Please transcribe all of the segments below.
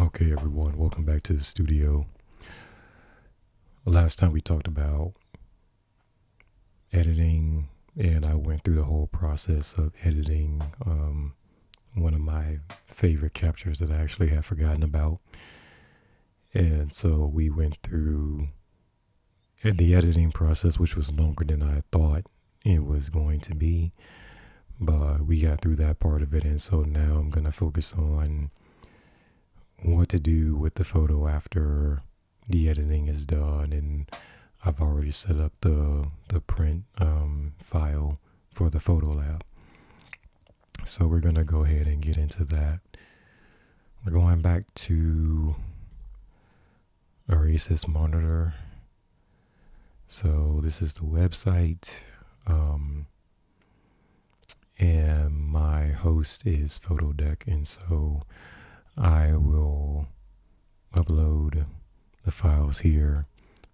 Okay, everyone, welcome back to the studio. Last time we talked about editing, and I went through the whole process of editing one of my favorite captures that I actually had forgotten about. And so we went through the editing process, which was longer than I thought it was going to be. But we got through that part of it, and so now I'm going to focus on what to do with the photo after the editing is done, and I've already set up the print file for the photo lab. So we're gonna go ahead and get into that. We're going back to our ASIS monitor. So this is the website, and my host is Photodeck, and so I will upload the files here,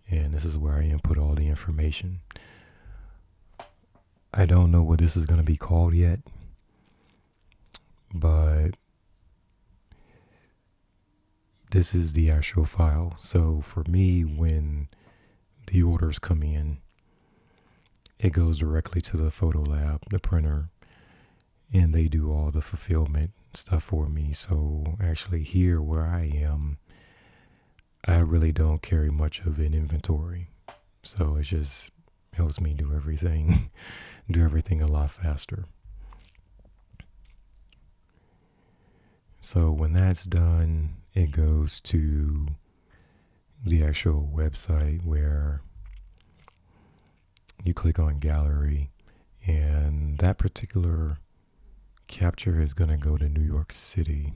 and this is where I input all the information. I don't know what this is going to be called yet, but this is the actual file. So for me, when the orders come in, it goes directly to the photo lab, the printer, and they do all the fulfillment stuff for me. So actually here where I am, I really don't carry much of an inventory. So it just helps me do everything a lot faster. So when that's done, it goes to the actual website where you click on gallery, and that particular capture is going to go to New York City.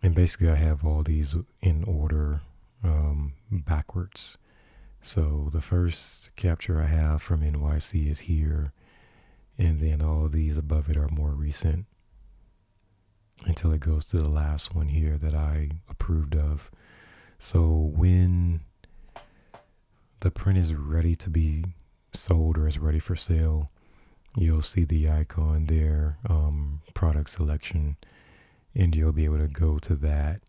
And basically I have all these in order backwards. So the first capture I have from NYC is here, and then all these above it are more recent until it goes to the last one here that I approved of. So when the print is ready to be sold or is ready for sale, you'll see the icon there, product selection, and you'll be able to go to that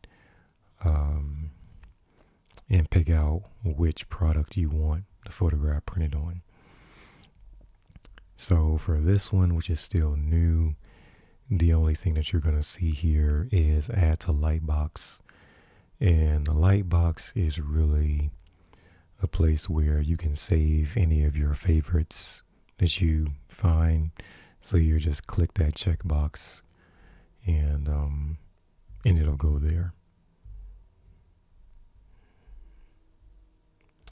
and pick out which product you want the photograph printed on. So for this one, which is still new, the only thing that you're going to see here is add to Lightbox. And the Lightbox is really a place where you can save any of your favorites that you find. So you just click that checkbox, and it'll go there.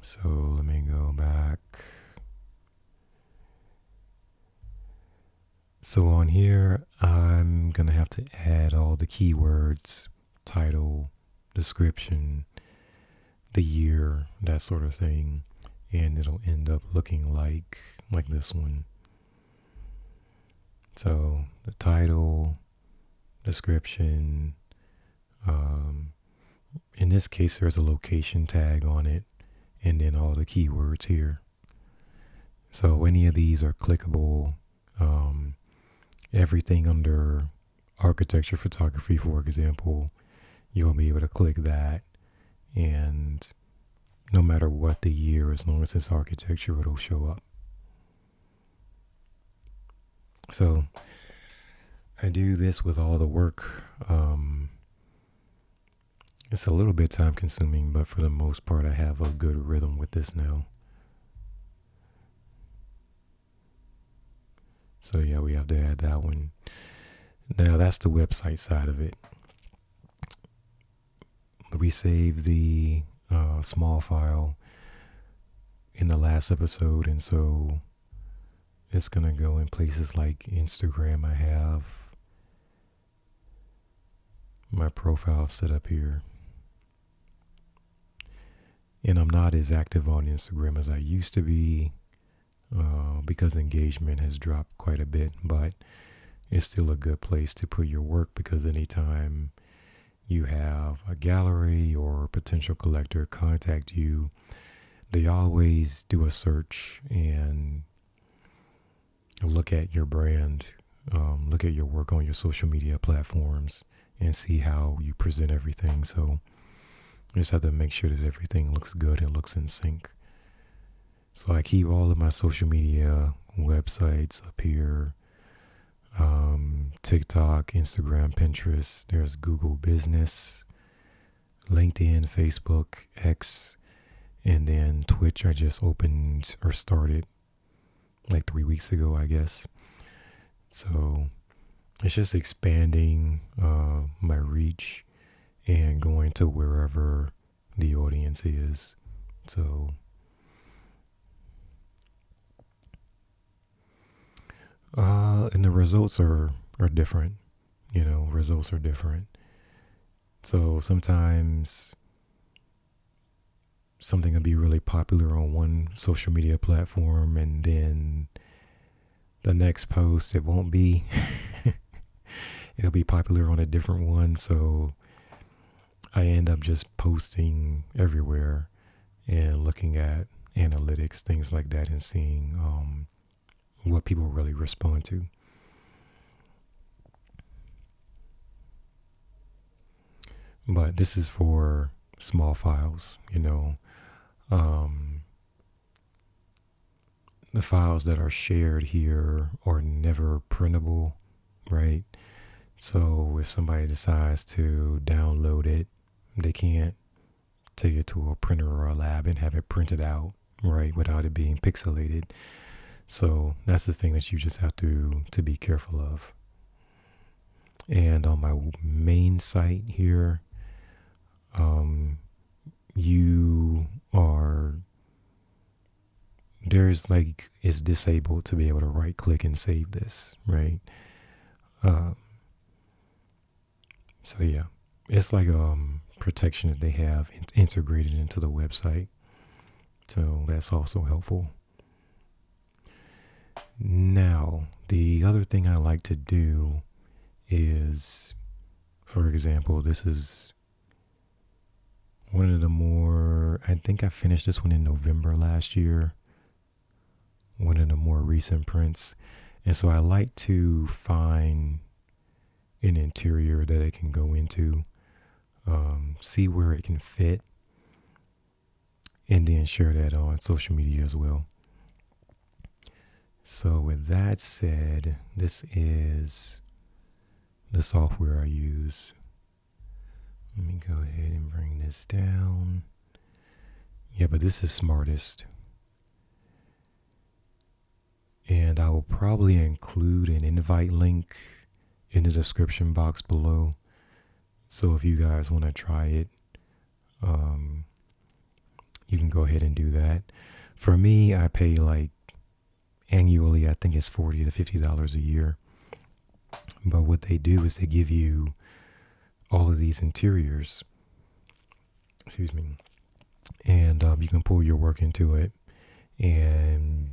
So let me go back. So on here, I'm going to have to add all the keywords, title, description, the year, that sort of thing. And it'll end up looking like this one. So the title, description, in this case, there's a location tag on it, and then all the keywords here. So any of these are clickable. Everything under architecture photography, for example, you'll be able to click that, and no matter what the year, as long as it's architecture, it'll show up. So I do this with all the work. It's a little bit time consuming, but for the most part, I have a good rhythm with this now. So yeah, we have to add that one. Now that's the website side of it. We saved the small file in the last episode, and so it's gonna go in places like Instagram. I have my profile set up here, and I'm not as active on Instagram as I used to be because engagement has dropped quite a bit, but it's still a good place to put your work, because anytime you have a gallery or a potential collector contact you, they always do a search and look at your brand look at your work on your social media platforms and see how you present everything. So you just have to make sure that everything looks good and looks in sync. So I keep all of my social media websites up here. TikTok, Instagram, Pinterest. There's Google Business, LinkedIn, Facebook, X, and then Twitch. I just opened or started like 3 weeks ago, I guess. So it's just expanding my reach and going to wherever the audience is. So and the results are different. Results are different. So sometimes something will be really popular on one social media platform, and then the next post, it won't be. It'll be popular on a different one. So I end up just posting everywhere and looking at analytics, things like that, and seeing what people really respond to. But this is for small files, the files that are shared here are never printable, right? So if somebody decides to download it, they can't take it to a printer or a lab and have it printed out, right, without it being pixelated. So that's the thing that you just have to be careful of. And on my main site here, it's disabled to be able to right click and save this, right? So yeah, it's like protection that they have integrated into the website. So that's also helpful. Now, the other thing I like to do is, for example, this is one of the more, I think I finished this one in November last year, one of the more recent prints. And so I like to find an interior that it can go into, see where it can fit, and then share that on social media as well. So with that said, this is the software I use. Let me go ahead and bring this down. Yeah, but this is SmArtist. And I will probably include an invite link in the description box below. So if you guys want to try it, you can go ahead and do that. For me, I pay like annually, I think it's $40 to $50 a year. But what they do is they give you all of these interiors, and you can pull your work into it and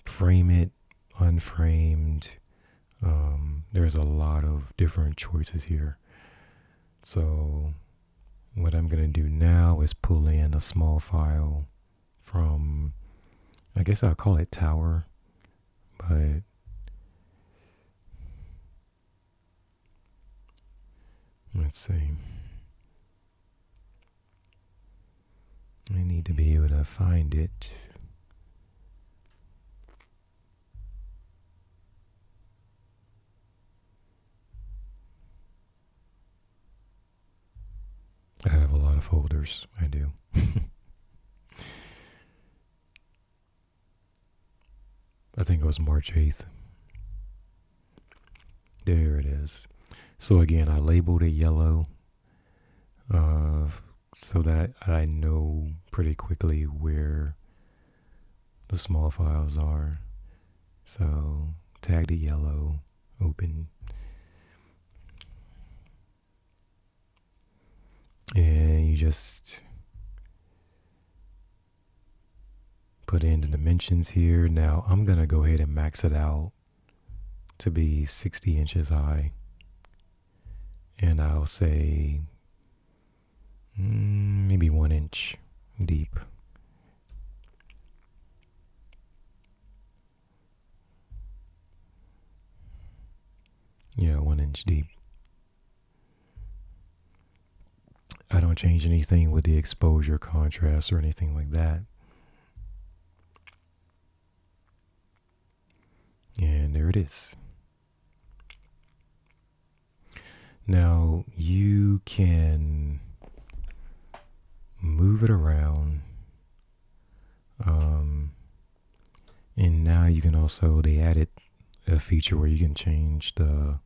frame it, unframed. There's a lot of different choices here. So what I'm going to do now is pull in a small file from, I guess I'll call it Tower, but let's see. I need to be able to find it. I have a lot of folders. I do. I think it was March 8th. There it is. So again, I labeled it yellow so that I know pretty quickly where the small files are. So tagged it yellow, open. And you just put in the dimensions here. Now I'm going to go ahead and max it out to be 60 inches high. And I'll say maybe 1 inch deep. Yeah, 1 inch deep. I don't change anything with the exposure, contrast, or anything like that. And there it is. Now you can move it around. And now you can also, they added a feature where you can change the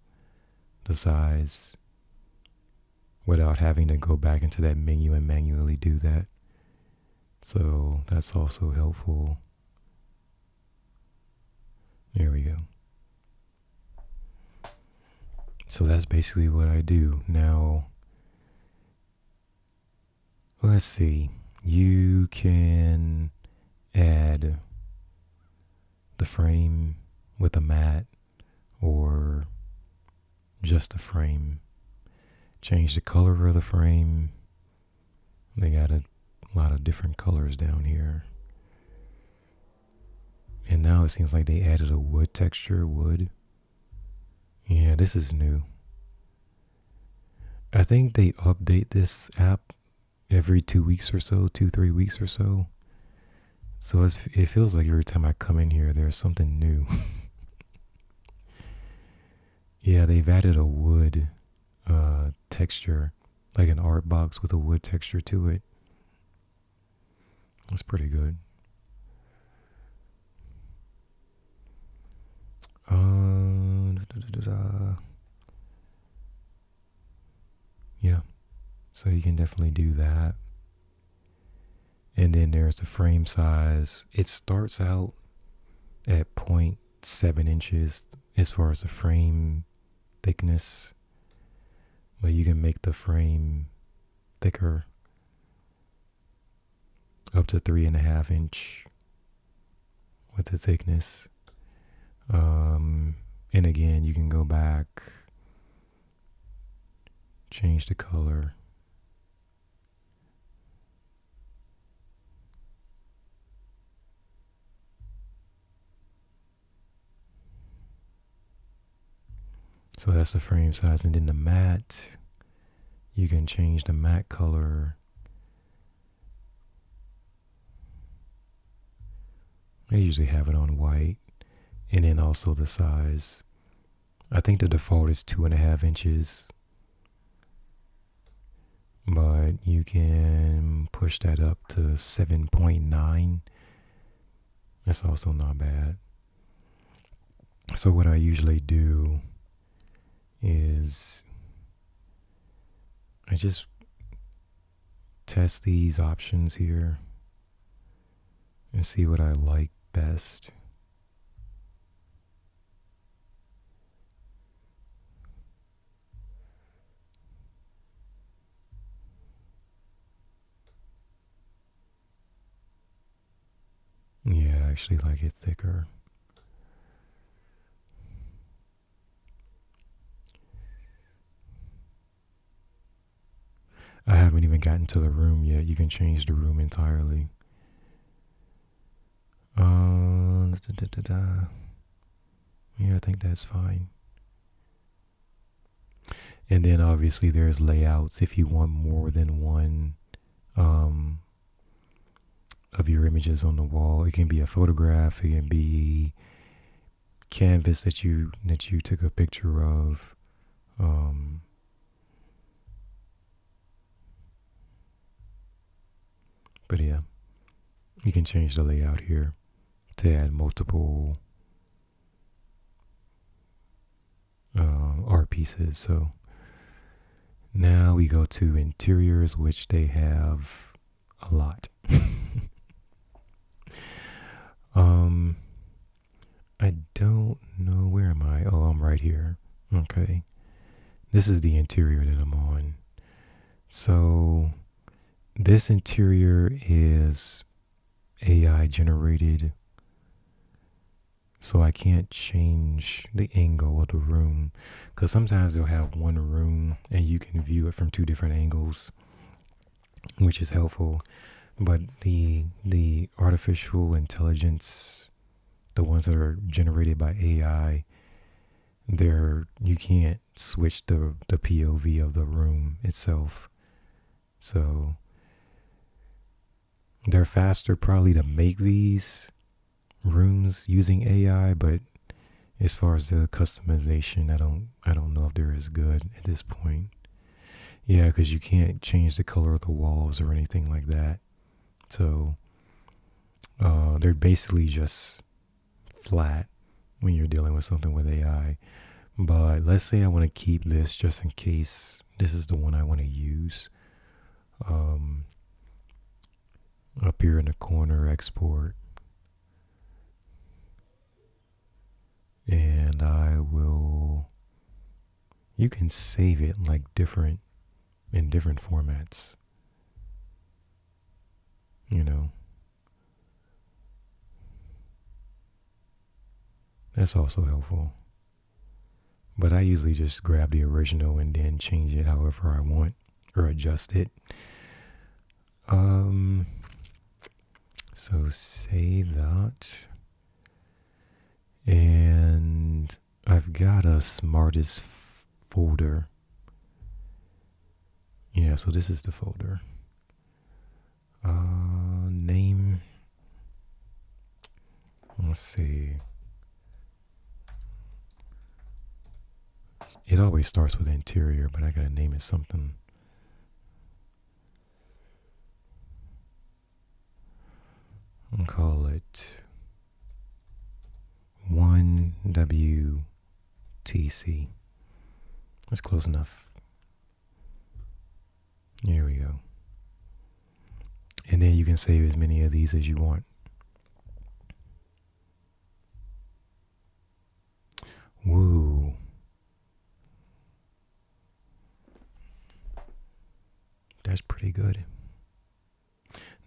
size without having to go back into that menu and manually do that. So that's also helpful. There we go. So that's basically what I do. Now, let's see. You can add the frame with a mat or just a frame. Change the color of the frame. They got a lot of different colors down here. And now it seems like they added a wood texture. Wood. Yeah, this is new. I think they update this app every 2 weeks or so, 3 weeks or so. So it feels like every time I come in here, there's something new. Yeah, they've added a wood texture, like an art box with a wood texture to it. That's pretty good. Yeah, so you can definitely do that. And then there's the frame size. It starts out at 0.7 inches as far as the frame thickness, but you can make the frame thicker up to 3.5 inch with the thickness. And again, you can go back, change the color. So that's the frame size. And then the matte, you can change the matte color. I usually have it on white. And then also the size. I think the default is 2.5 inches. But you can push that up to 7.9. That's also not bad. So what I usually do is I just test these options here and see what I like best. Yeah, I actually like it thicker. I haven't even gotten to the room yet. You can change the room entirely. Yeah, I think that's fine. And then obviously there's layouts if you want more than one of your images on the wall. It can be a photograph, it can be canvas that you took a picture of. But yeah, you can change the layout here to add multiple art pieces. So now we go to interiors, which they have a lot. I don't know, where am I? Oh, I'm right here. Okay. This is the interior that I'm on. So this interior is AI generated. So I can't change the angle of the room, because sometimes they'll have one room and you can view it from 2 different angles, which is helpful. But the artificial intelligence, the ones that are generated by AI, you can't switch the POV of the room itself. So they're faster probably to make these rooms using AI, but as far as the customization, I don't know if they're as good at this point. Yeah, because you can't change the color of the walls or anything like that. So they're basically just flat when you're dealing with something with AI. But let's say I want to keep this just in case this is the one I want to use. Up here in the corner, export. And you can save it like in different formats. That's also helpful. But I usually just grab the original and then change it however I want or adjust it. So save that. And I've got a SmArtist folder. Yeah, so this is the folder. Name. Let's see. It always starts with interior, but I gotta name it something. I'll call it 1WTC. That's close enough. Here we go. And then you can save as many of these as you want. Woo. That's pretty good.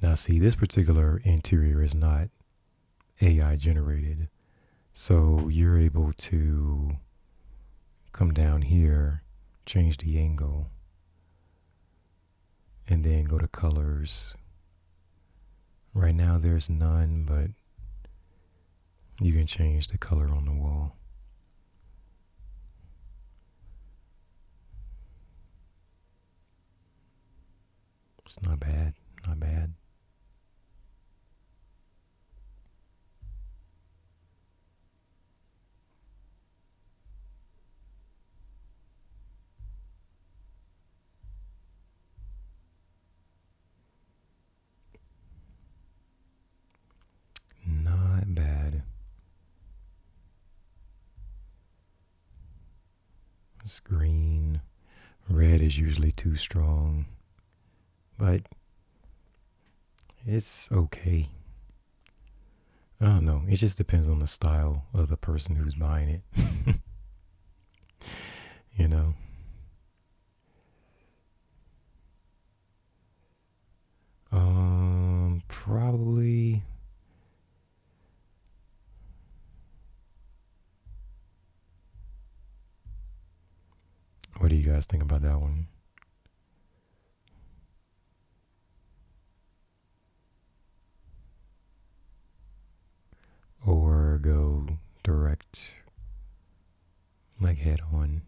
Now see, this particular interior is not AI generated. So you're able to come down here, change the angle, and then go to colors. Right now there's none, but you can change the color on the wall. It's not bad, not bad. Not bad. It's green. Red is usually too strong, but it's okay. I don't know. It just depends on the style of the person who's buying it. You know? Probably. What do you guys think about that one? Or go direct, like head on.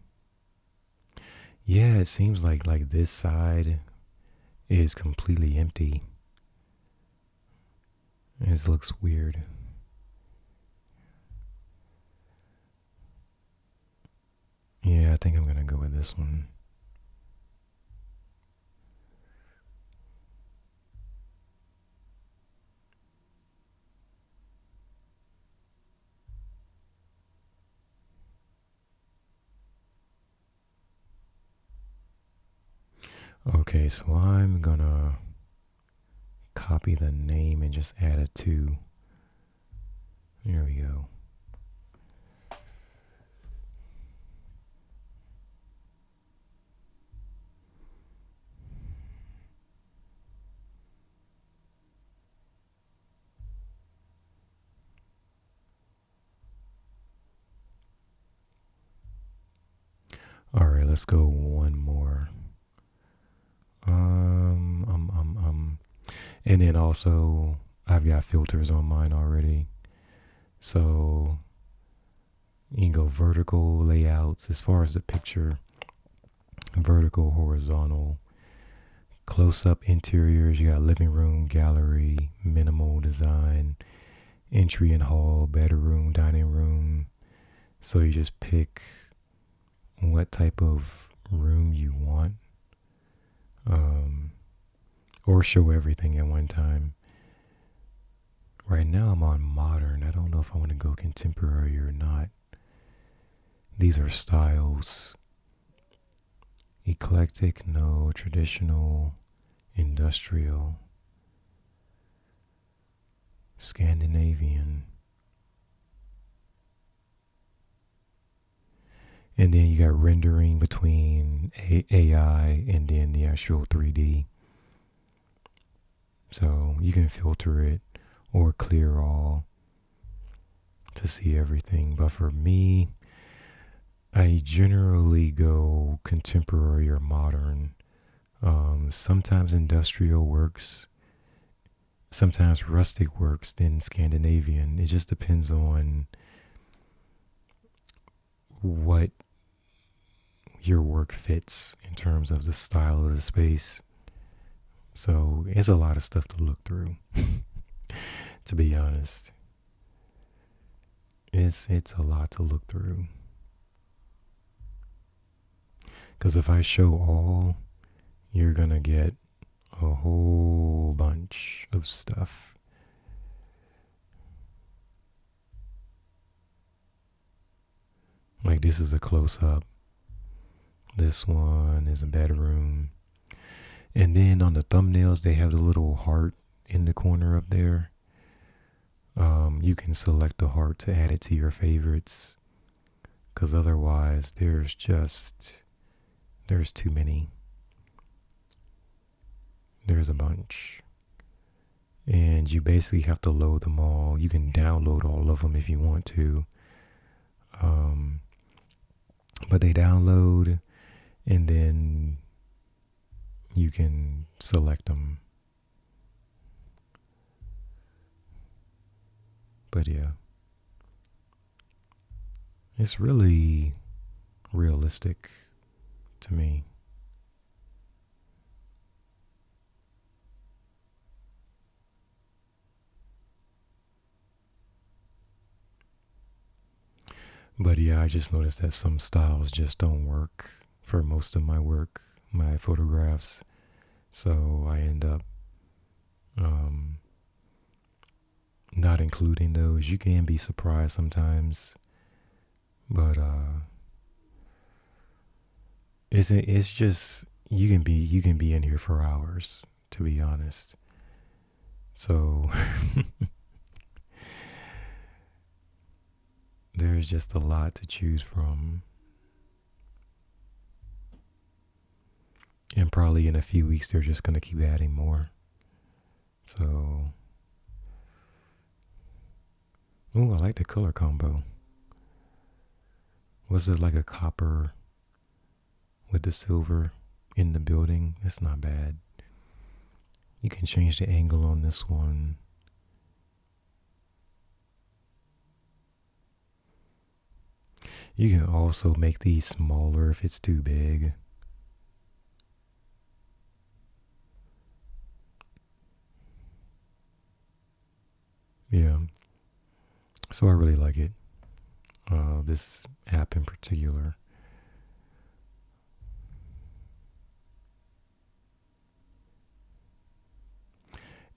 Yeah, it seems like this side is completely empty. It looks weird. Yeah, I think I'm gonna go with this one. Okay, so I'm gonna copy the name and just add a 2. There we go. All right, let's go one more. And then also, I've got filters on mine already. So You can go vertical layouts as far as the picture, vertical, horizontal, close-up interiors. You got living room, gallery, minimal design, entry and hall, bedroom, dining room. So you just pick what type of room you want, or show everything at one time. Right now I'm on modern. I don't know if I want to go contemporary or not. These are styles. Eclectic, no. Traditional, industrial, Scandinavian. And then you got rendering between AI and then the actual 3D. So you can filter it or clear all to see everything. But for me, I generally go contemporary or modern. Sometimes industrial works, sometimes rustic works, then Scandinavian. It just depends on what your work fits in terms of the style of the space. So it's a lot of stuff to look through, to be honest. It's a lot to look through. Because if I show all, you're going to get a whole bunch of stuff. Like this is a close-up. This one is a bedroom. And then on the thumbnails, they have the little heart in the corner up there. You can select the heart to add it to your favorites. Because otherwise, there's too many. There's a bunch. And you basically have to load them all. You can download all of them if you want to. But they download and then you can select them. But yeah, it's really realistic to me. But yeah, I just noticed that some styles just don't work for most of my work, my photographs. So I end up not including those. You can be surprised sometimes, but it's just you can be in here for hours, to be honest. So there's just a lot to choose from. And probably in a few weeks, they're just going to keep adding more. So, ooh, I like the color combo. Was it like a copper with the silver in the building? It's not bad. You can change the angle on this one. You can also make these smaller if it's too big. Yeah. So I really like it. This app in particular.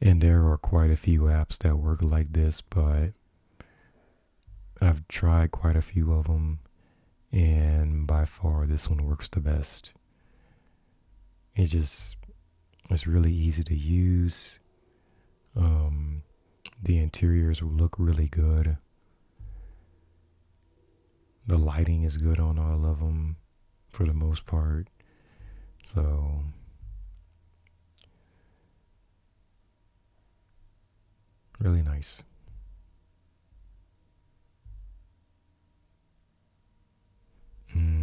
And there are quite a few apps that work like this, but I've tried quite a few of them, and by far this one works the best. It's really easy to use. The interiors will look really good. The lighting is good on all of them for the most part. So really nice.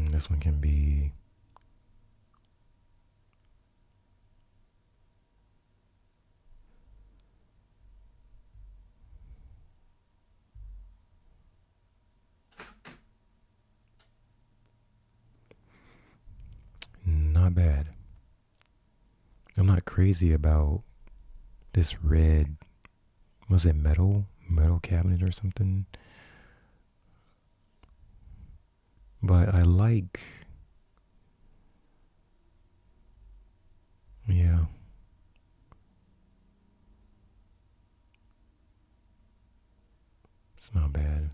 This one can be crazy about this red, was it metal cabinet or something? But I like, yeah. It's not bad.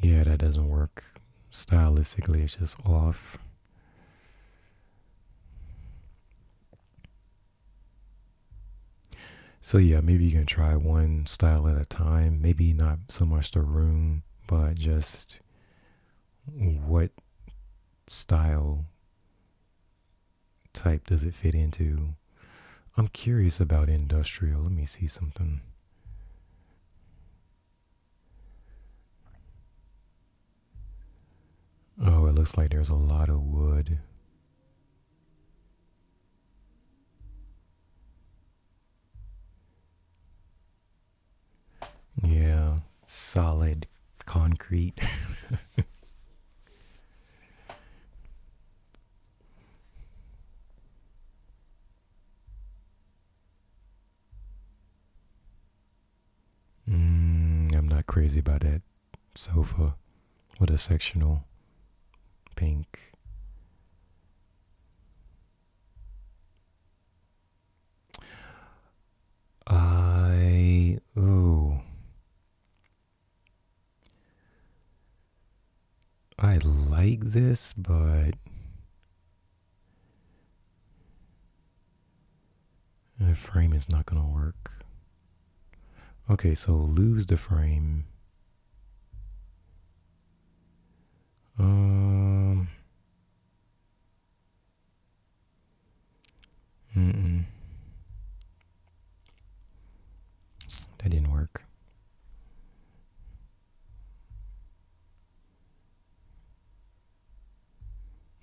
Yeah, that doesn't work. Stylistically, it's just off. So yeah, maybe you can try one style at a time. Maybe not so much the room, but just what style type does it fit into? I'm curious about industrial. Let me see something. Oh, it looks like there's a lot of wood. Yeah, solid concrete. I'm not crazy about that sofa with a sectional pink. I like this, but the frame is not gonna work. Okay, so lose the frame. Um, mm-mm. That didn't work.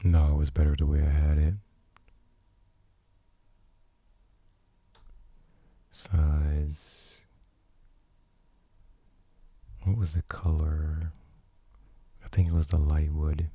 No, it was better the way I had it. Size. What was the color? I think it was the light wood.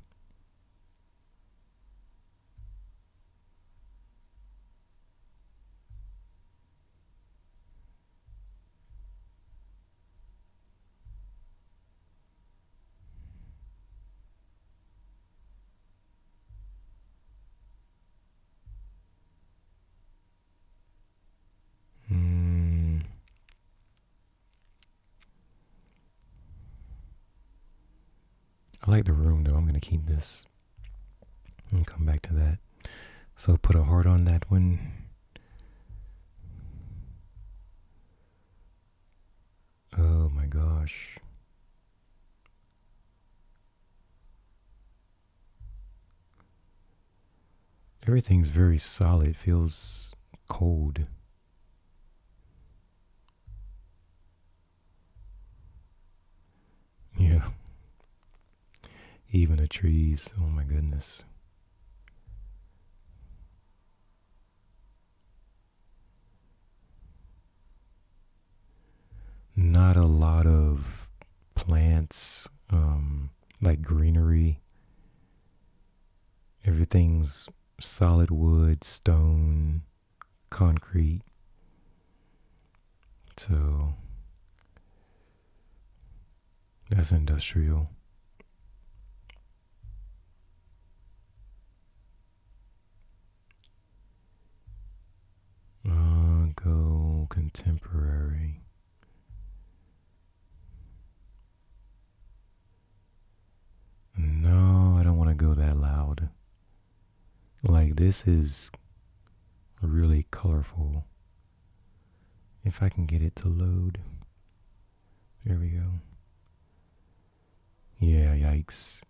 I like the room though. I'm gonna keep this and come back to that. So put a heart on that one. Oh my gosh. Everything's very solid. Feels cold. Yeah. Even the trees. Oh my goodness. Not a lot of plants, like greenery. Everything's solid wood, stone, concrete. So that's industrial. Go contemporary. No, I don't want to go that loud. Like, this is really colorful. If I can get it to load. There we go. Yeah, yikes.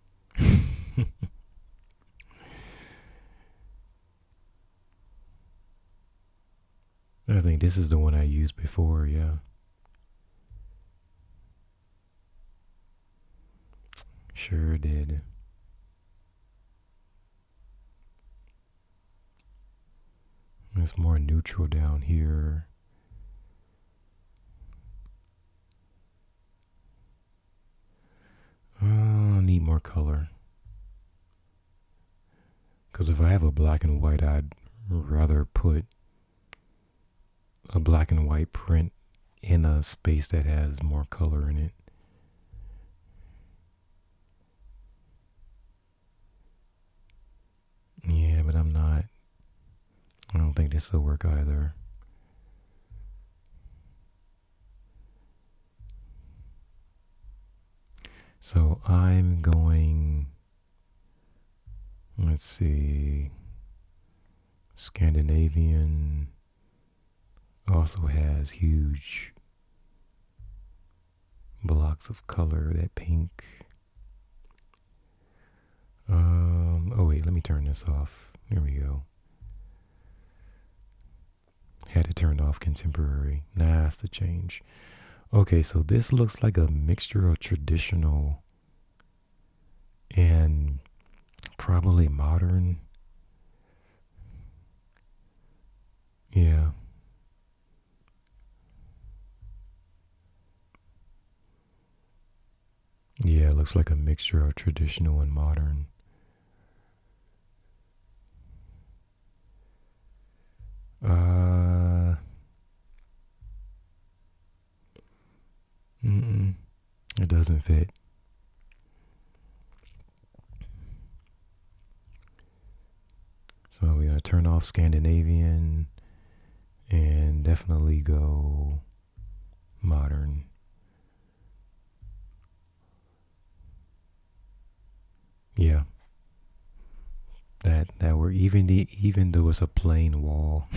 I think this is the one I used before, yeah. Sure did. It's more neutral down here. more color. Because if I have a black and white, I'd rather put a black and white print in a space that has more color in it. Yeah, but I don't think this will work either. So I'm going, let's see, Scandinavian also has huge blocks of color, that pink. Oh wait, let me turn this off. There we go. Had it turned off contemporary. Nah, that's the change. Okay, so this looks like a mixture of traditional and probably modern. Yeah. Yeah, it looks like a mixture of traditional and modern. It doesn't fit. So we're going to turn off Scandinavian and definitely go modern. Yeah. That we're even though it's a plain wall.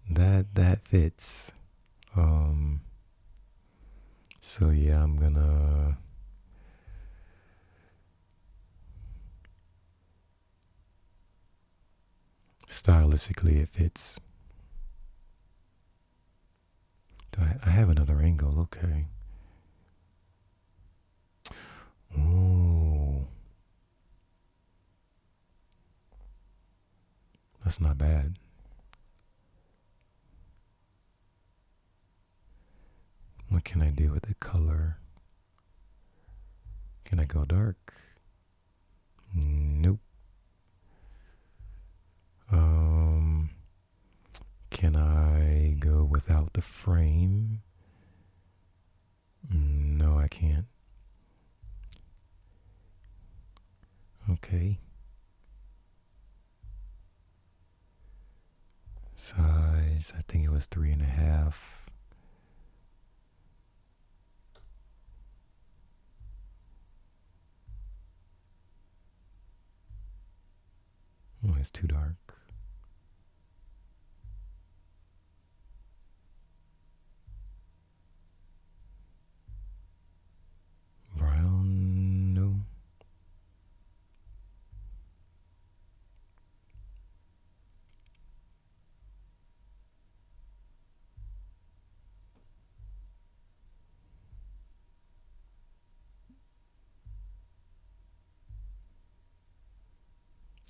that fits. So yeah, I'm gonna stylistically it fits. I have another angle? Okay. Ooh, that's not bad. What can I do with the color? Can I go dark? Nope. Can I go without the frame? No, I can't. Okay. Size, I think it was 3.5. Oh, it's too dark. Brown, no.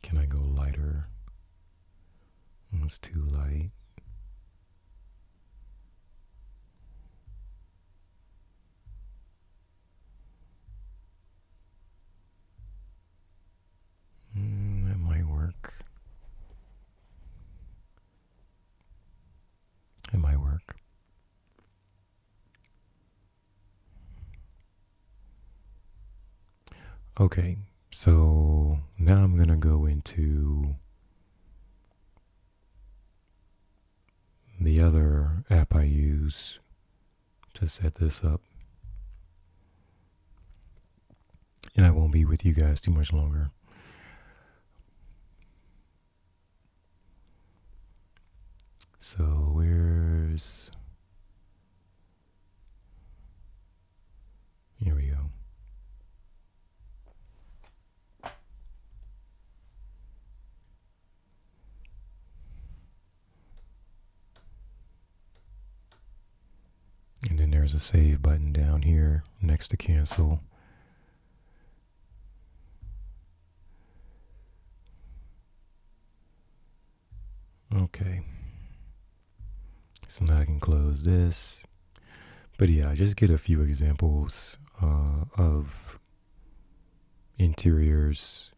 Can I go lighter? It's too light. That might work. It might work. Okay, so now I'm going to go into the other app I use to set this up. And I won't be with you guys too much longer. So here we go. And then there's a save button down here next to cancel. Okay. So now I can close this. But yeah, just get a few examples of interiors,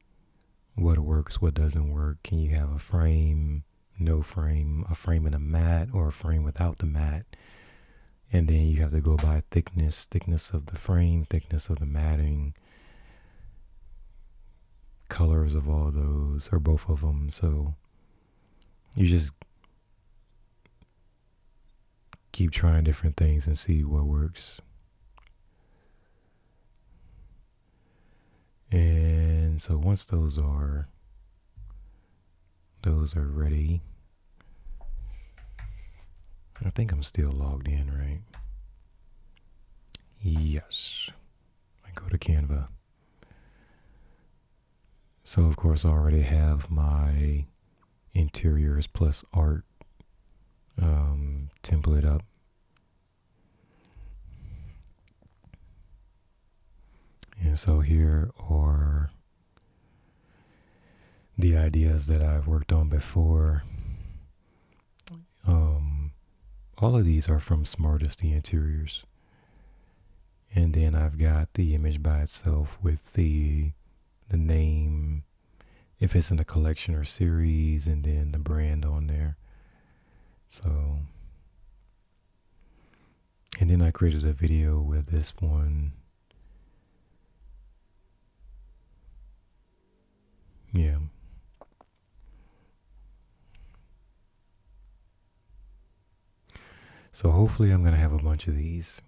what works, what doesn't work. Can you have a frame, no frame, a frame and a mat, or a frame without the mat? And then you have to go by thickness of the frame, thickness of the matting, colors of all those, or both of them. So you just keep trying different things and see what works. And so once those are ready, I think I'm still logged in, right? Yes. I go to Canva. So of course I already have my interiors plus art template up. And so here are the ideas that I've worked on before. All of these are from SmArtist and Interiors. And then I've got the image by itself with the name, if it's in a collection or series, and then the brand on there. So, and then I created a video with this one. Yeah. So hopefully I'm going to have a bunch of these.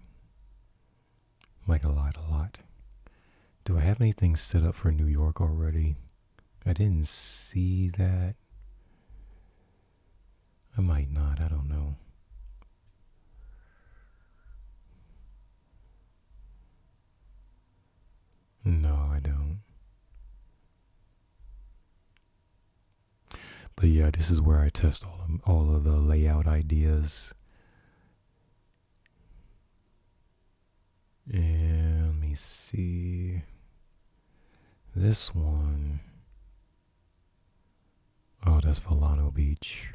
Like a lot. Do I have anything set up for New York already? I didn't see that. I might not. I don't know. No, I don't. But yeah, this is where I test all of the layout ideas. And let me see. This one. Oh, that's Volano Beach.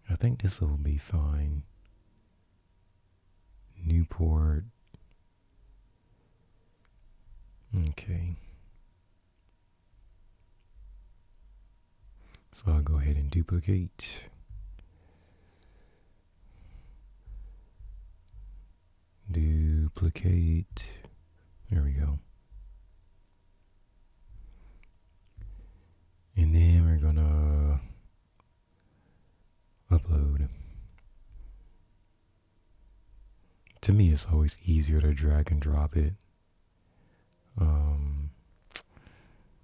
I think this will be fine. Newport. Okay. So I'll go ahead and duplicate. Duplicate. There we go. And then we're gonna upload. To me, it's always easier to drag and drop it.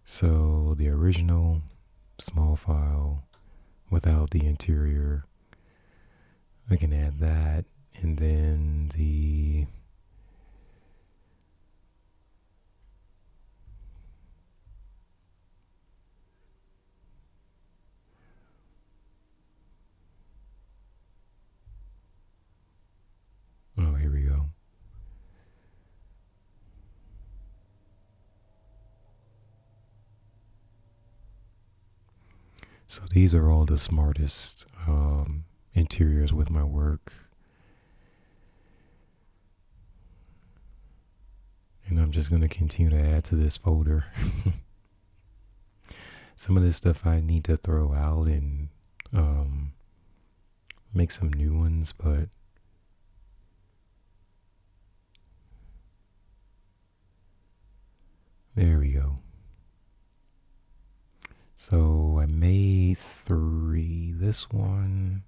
So the original small file without the interior, I can add that, and then the oh, here we go. So these are all the SmArtist interiors with my work. And I'm just going to continue to add to this folder. Some of this stuff I need to throw out and make some new ones, but there we go. So I made 3. This one.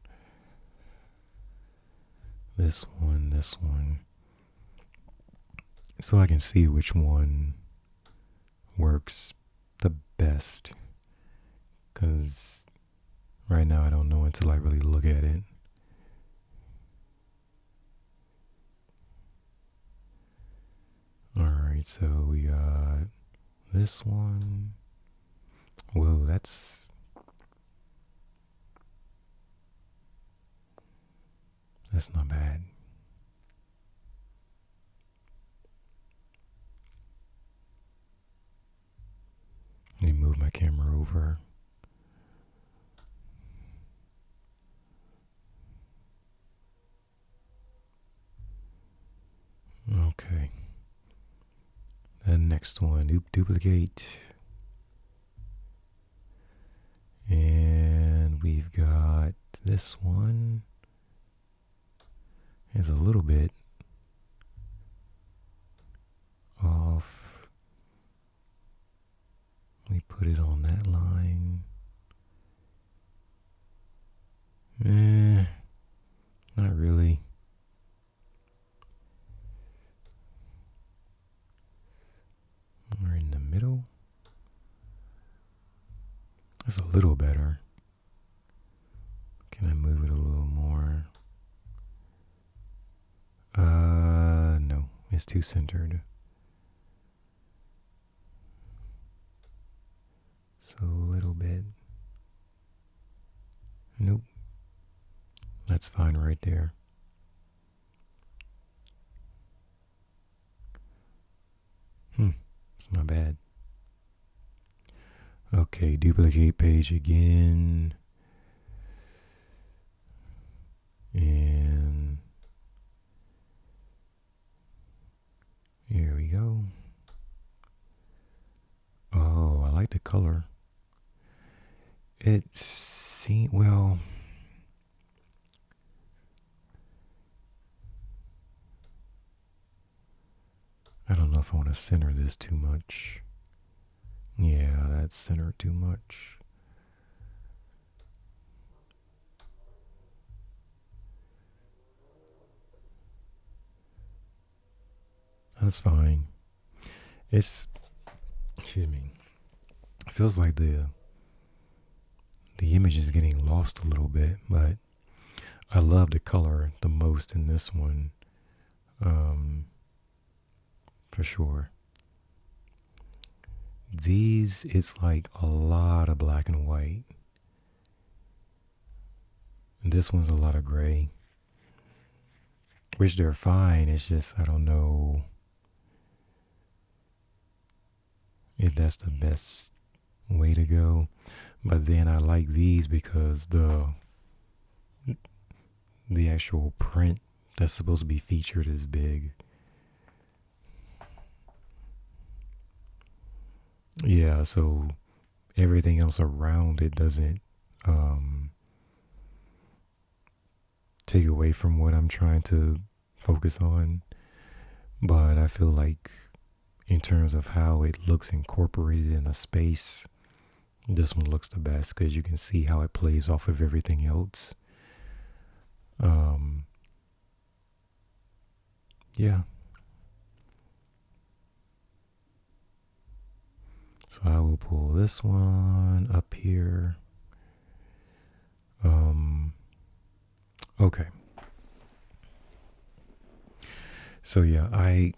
So I can see which one works the best. Because right now I don't know until I really look at it. Alright, so we got this one. Whoa, that's not bad. Let me move my camera over. next one, duplicate. And we've got this one. It's a little bit off. We put it on that line. Not really. We're in the middle. That's a little better. Can I move it a little more? No, it's too centered. So a little bit. Nope. That's fine right there. It's not bad. Okay, duplicate page again. And here we go. Oh, I like the color. Well, I don't know if I want to center this too much. Yeah, that's centered too much. That's fine. Excuse me. It feels like the image is getting lost a little bit, but I love the color the most in this one. For sure. These, it's like a lot of black and white. And this one's a lot of gray. Which they're fine, it's just I don't know if that's the best way to go. But then I like these because the actual print that's supposed to be featured is big. Yeah, so everything else around it doesn't take away from what I'm trying to focus on. But I feel like in terms of how it looks incorporated in a space, this one looks the best because you can see how it plays off of everything else. Yeah. So I will pull this one up here. Okay. So yeah, I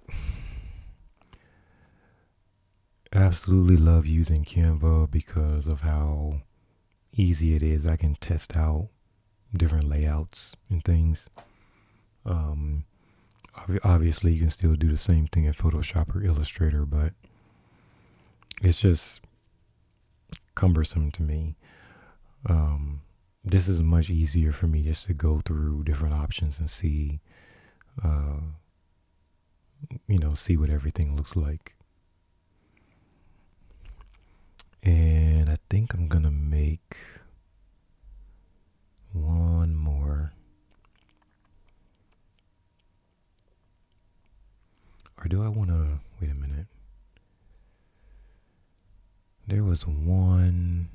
absolutely love using Canva because of how easy it is. I can test out different layouts and things. Obviously, you can still do the same thing in Photoshop or Illustrator, but it's just cumbersome to me. This is much easier for me just to go through different options and see, see what everything looks like. And I think I'm going to make one more. Or do I want to, wait a minute. There was one,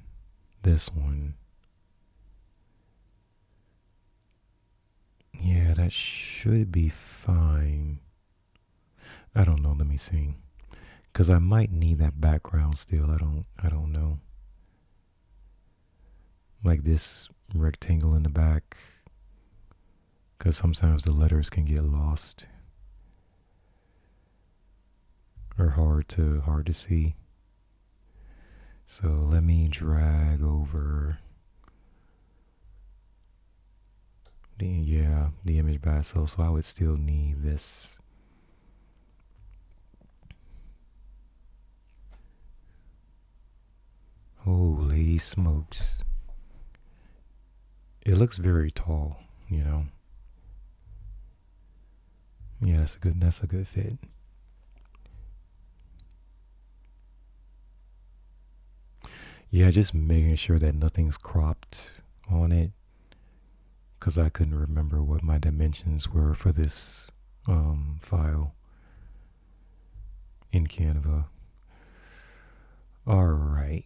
this one. Yeah, that should be fine. I don't know, let me see. Because I might need that background still. I don't know. Like this rectangle in the back. Because sometimes the letters can get lost. Or hard to see. So let me drag over the image by itself. So I would still need this. Holy smokes. It looks very tall, Yeah, that's a good fit. Yeah, just making sure that nothing's cropped on it, because I couldn't remember what my dimensions were for this file in Canva. All right,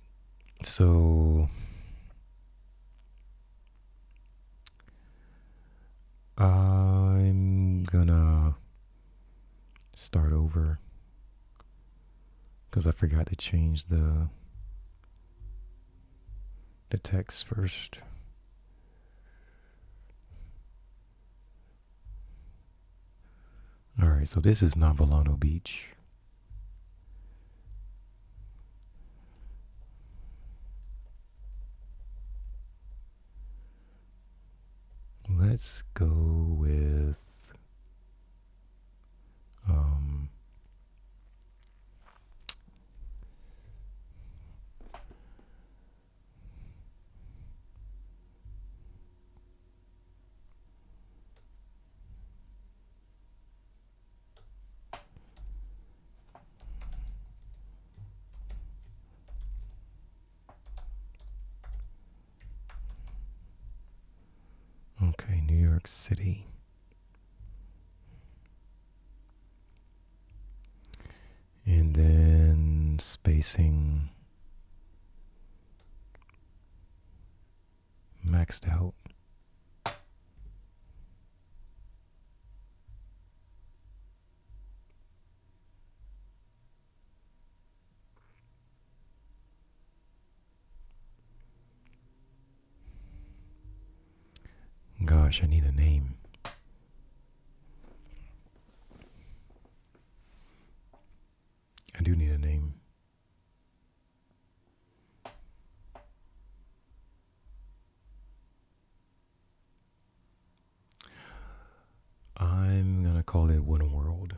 so I'm gonna start over because I forgot to change the text first. All right, so this is Navalano Beach. Let's go with okay, New York City. And then spacing maxed out. Gosh, I need a name. I do need a name. I'm gonna call it One World.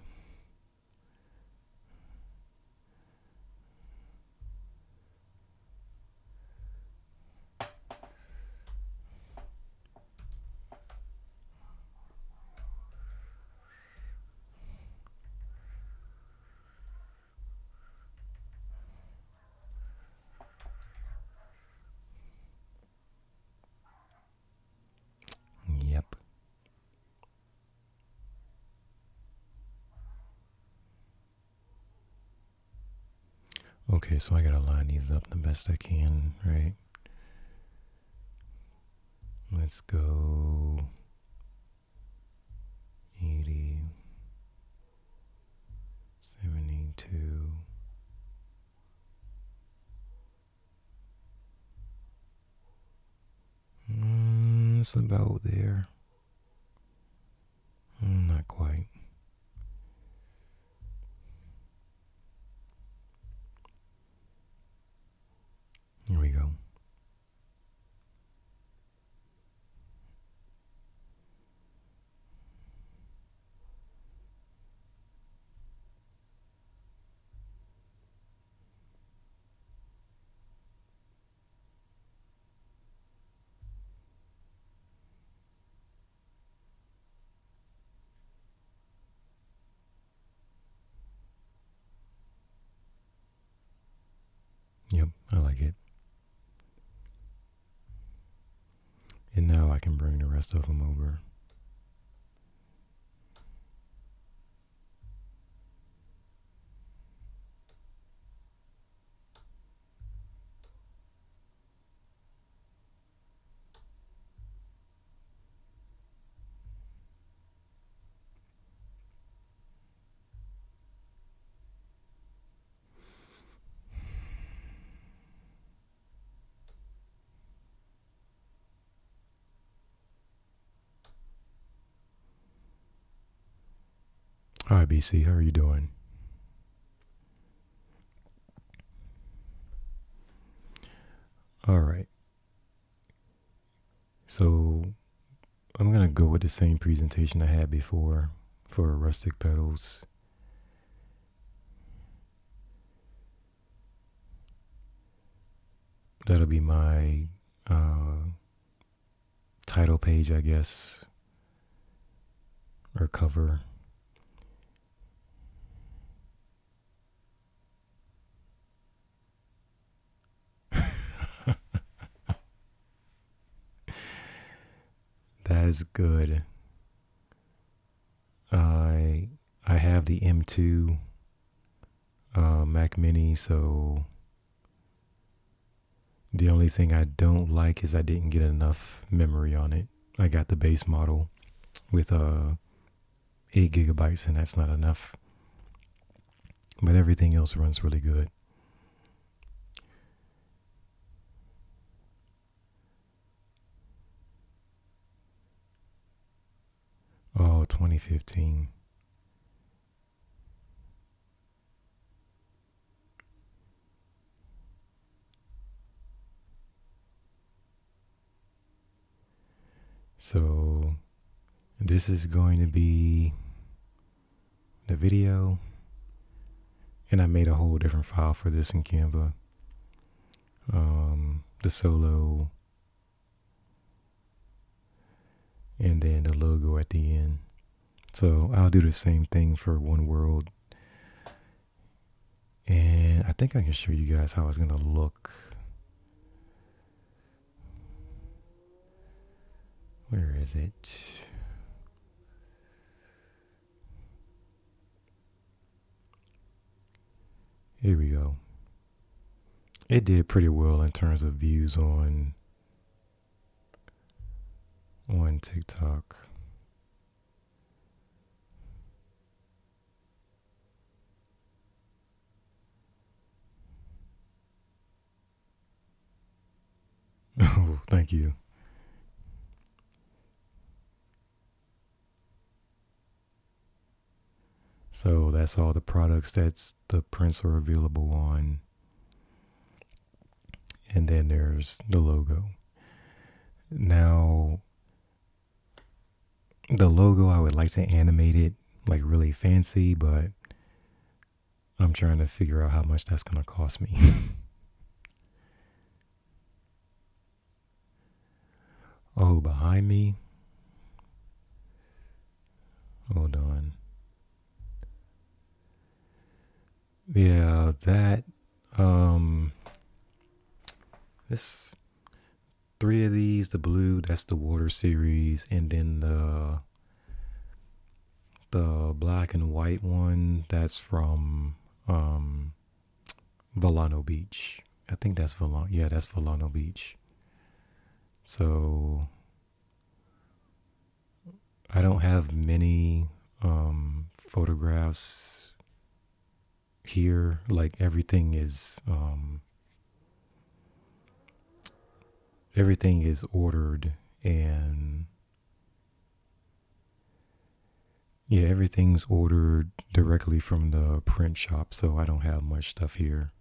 Yep. Okay, so I gotta line these up the best I can, right? Let's go 80, 72. It's about there. Not quite. Here we go. Yep, I like it. And now I can bring the rest of them over. Hi, BC, how are you doing? All right. So I'm going to go with the same presentation I had before for rustic petals. That'll be my title page, I guess, or cover. is good. I have the M2 Mac Mini, so the only thing I don't like is I didn't get enough memory on it. I got the base model with 8 gigabytes, and that's not enough. But everything else runs really good. Oh, 2015. So this is going to be the video, and I made a whole different file for this in Canva. The solo, and then the logo at the end. So I'll do the same thing for One World, and I think I can show you guys how it's gonna look. Where is it? Here we go. It did pretty well in terms of views on TikTok. Oh, thank you. So that's all the products that's the prints are available on. And then there's the logo. Now, the logo, I would like to animate it like really fancy, but I'm trying to figure out how much that's going to cost me. Oh, behind me? Hold on. Yeah, that, this 3 of these, the blue, that's the water series, and then the black and white one, that's from Volano Beach. I think that's that's Volano Beach. So I don't have many photographs here. Like everything is ordered, and everything's ordered directly from the print shop, so I don't have much stuff here.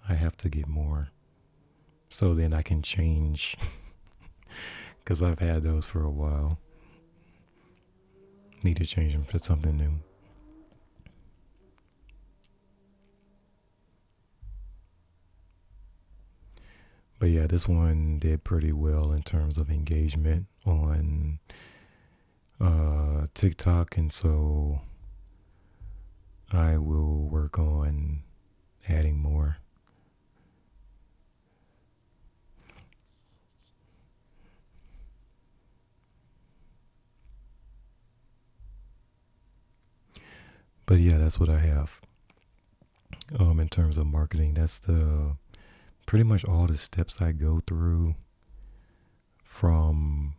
I have to get more so then I can change because I've had those for a while. Need to change them for something new. But yeah, this one did pretty well in terms of engagement on TikTok, and so I will work on adding more. But yeah, that's what I have. In terms of marketing, that's the pretty much all the steps I go through, from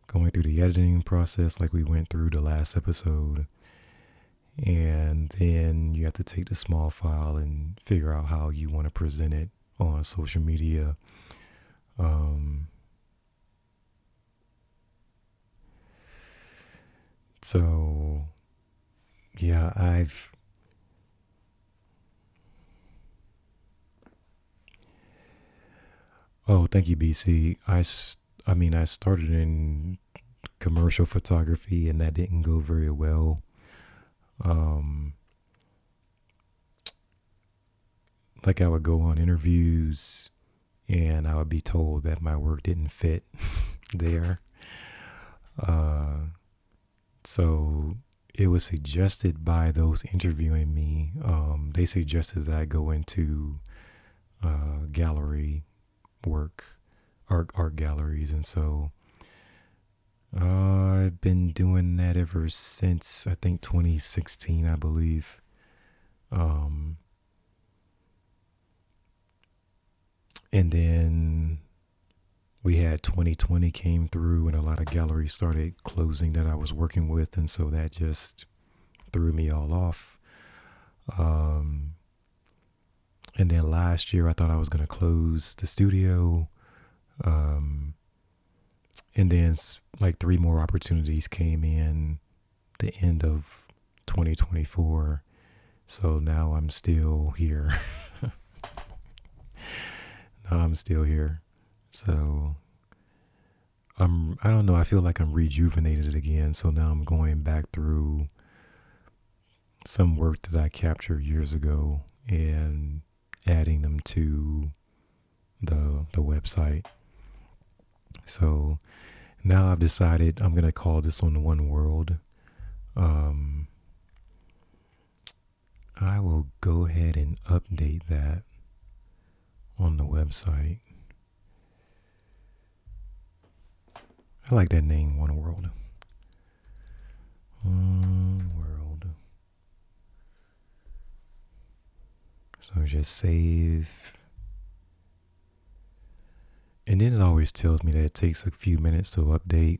going through the editing process like we went through the last episode, and then you have to take the small file and figure out how you want to present it on social media. So yeah, oh, thank you, BC. I started in commercial photography, and that didn't go very well. Like I would go on interviews, and I would be told that my work didn't fit there. So it was suggested by those interviewing me. They suggested that I go into gallery work, art galleries. And so I've been doing that ever since I think 2016, I believe. And then we had 2020 came through and a lot of galleries started closing that I was working with. And so that just threw me all off. And then last year I thought I was going to close the studio. And then like 3 more opportunities came in the end of 2024. So now I'm still here. So I don't know, I feel like I'm rejuvenated again. So now I'm going back through some work that I captured years ago and adding them to the website. So now I've decided I'm going to call this one One World. I will go ahead and update that on the website. I like that name, One World. One World. So just save. And then it always tells me that it takes a few minutes to update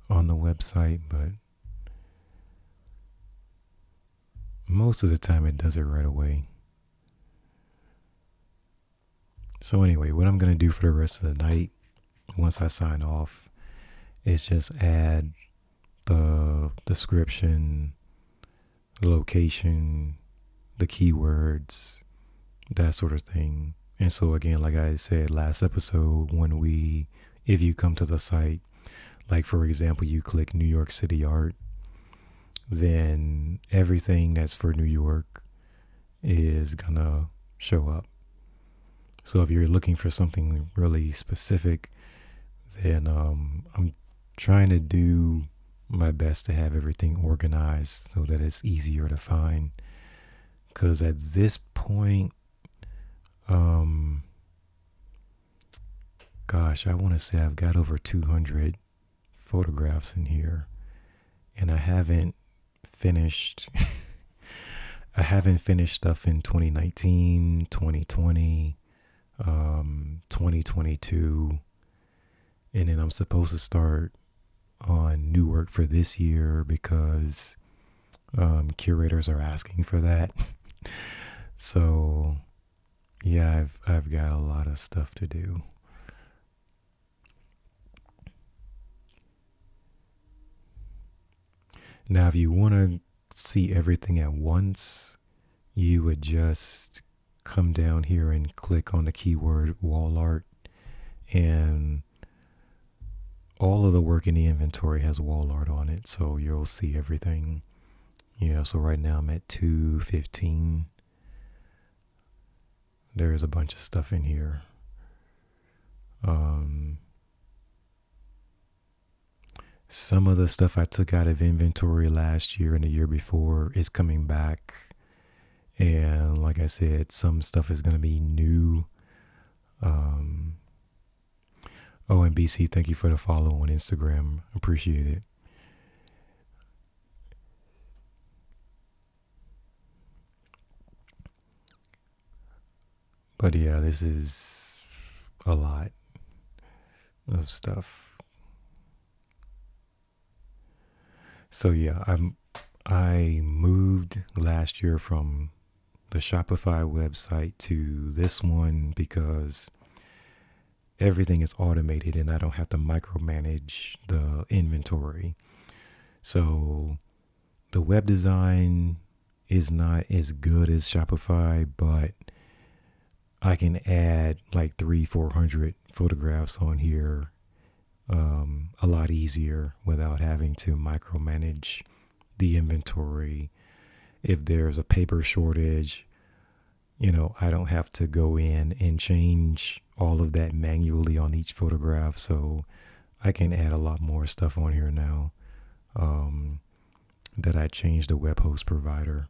on the website, but most of the time it does it right away. So anyway, what I'm going to do for the rest of the night, once I sign off, is just add the description, the location, the keywords, that sort of thing. And so again, like I said last episode, if you come to the site, like for example, you click New York City art, then everything that's for New York is gonna show up. So if you're looking for something really specific, then I'm trying to do my best to have everything organized so that it's easier to find. Because at this point, I want to say I've got over 200 photographs in here, and I haven't finished. I haven't finished stuff in 2019, 2020, 2022, and then I'm supposed to start on new work for this year because curators are asking for that. So yeah, I've got a lot of stuff to do. Now, if you want to see everything at once, you would just come down here and click on the keyword wall art, and all of the work in the inventory has wall art on it, so you'll see everything. Yeah, so right now I'm at 215. There's a bunch of stuff in here. Some of the stuff I took out of inventory last year and the year before is coming back. And like I said, some stuff is going to be new. And BC, thank you for the follow on Instagram. Appreciate it. But yeah, this is a lot of stuff. So yeah, I moved last year from the Shopify website to this one because everything is automated and I don't have to micromanage the inventory. So the web design is not as good as Shopify, but I can add like 300-400 photographs on here a lot easier without having to micromanage the inventory. If there's a paper shortage, I don't have to go in and change all of that manually on each photograph. So I can add a lot more stuff on here now that I changed the web host provider.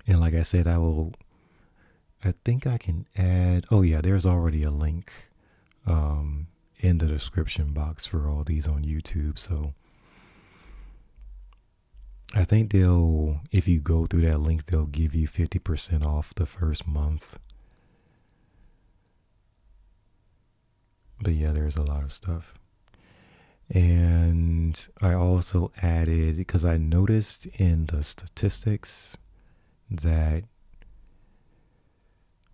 And like I said, I think I can add, there's already a link in the description box for all these on YouTube. So I think if you go through that link, they'll give you 50% off the first month. But yeah, there's a lot of stuff. And I also added, because I noticed in the statistics that,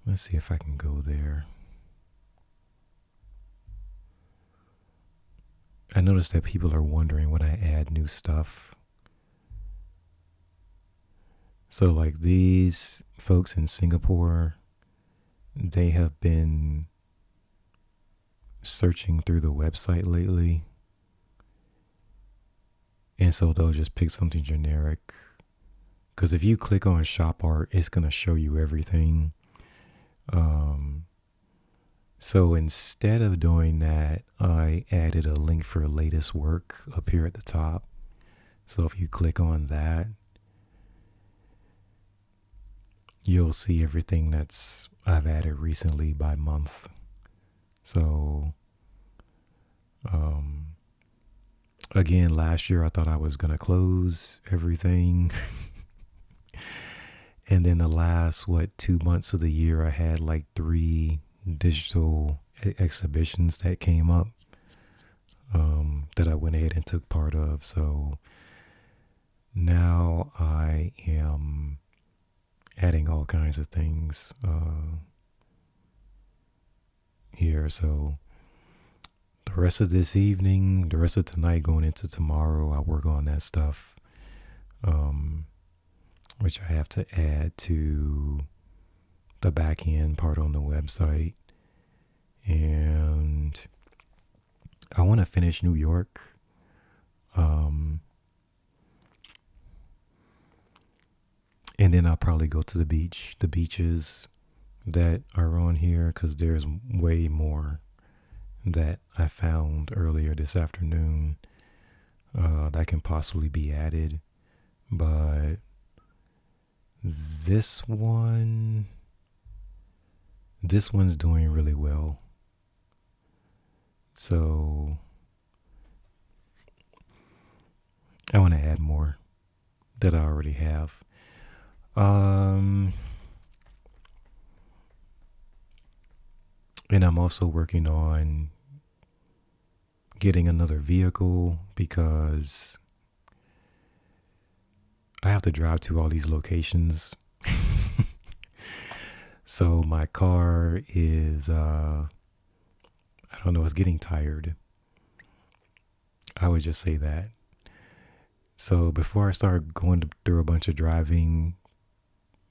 let's see if I can go there. I noticed that people are wondering when I add new stuff. So like these folks in Singapore, they have been searching through the website lately. And so they'll just pick something generic. Because if you click on shop art, it's going to show you everything. So instead of doing that, I added a link for latest work up here at the top. So if you click on that, you'll see everything I've added recently by month. So, again, last year I thought I was going to close everything. And then the last, 2 months of the year, I had like 3 digital exhibitions that came up that I went ahead and took part of. So now I am adding all kinds of things here. So the rest of this evening, the rest of tonight, going into tomorrow, I'll work on that stuff, which I have to add to the back end part on the website. And I want to finish New York. And then I'll probably go to the beaches that are on here, because there's way more that I found earlier this afternoon that can possibly be added. But this one's doing really well. So I want to add more that I already have. And I'm also working on getting another vehicle, because I have to drive to all these locations. So my car is, I don't know, it's getting tired. I would just say that. So before I start going through a bunch of driving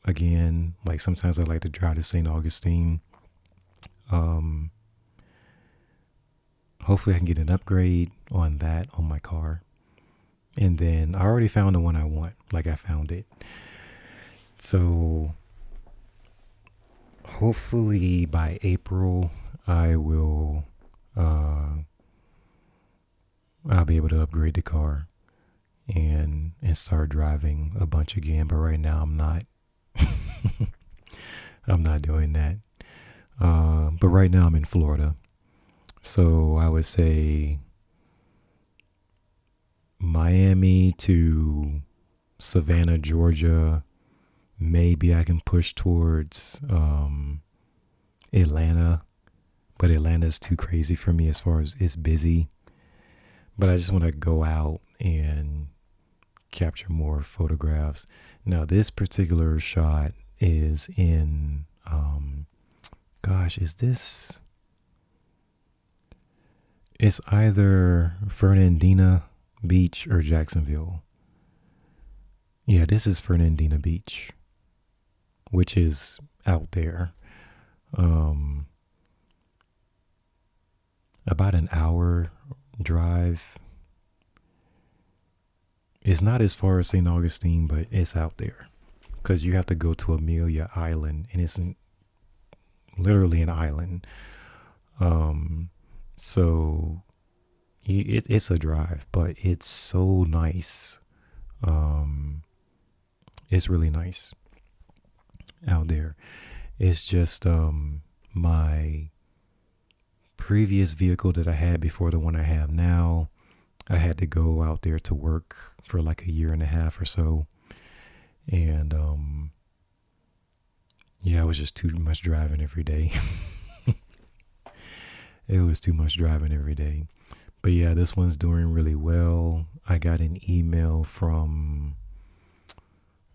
again, like sometimes I like to drive to St. Augustine. Hopefully I can get an upgrade on that on my car. And then I already found the one I want. Like I found it. So hopefully by April I will I'll be able to upgrade the car and start driving a bunch again. But right now I'm not. I'm not doing that. But right now I'm in Florida. So I would say Miami to Savannah, Georgia. Maybe I can push towards Atlanta. But Atlanta's too crazy for me as far as it's busy. But I just want to go out and capture more photographs. Now, this particular shot is in, is this? It's either Fernandina Beach or Jacksonville. Yeah, this is Fernandina Beach, which is out there. About an hour drive. It's not as far as St. Augustine, but it's out there, because you have to go to Amelia Island, and it's literally an island. So it's a drive, but it's so nice. It's really nice out there. It's just my previous vehicle that I had before the one I have now, I had to go out there to work for like a year and a half or so. And yeah, it was just too much driving every day. It was too much driving every day. But yeah, this one's doing really well. I got an email from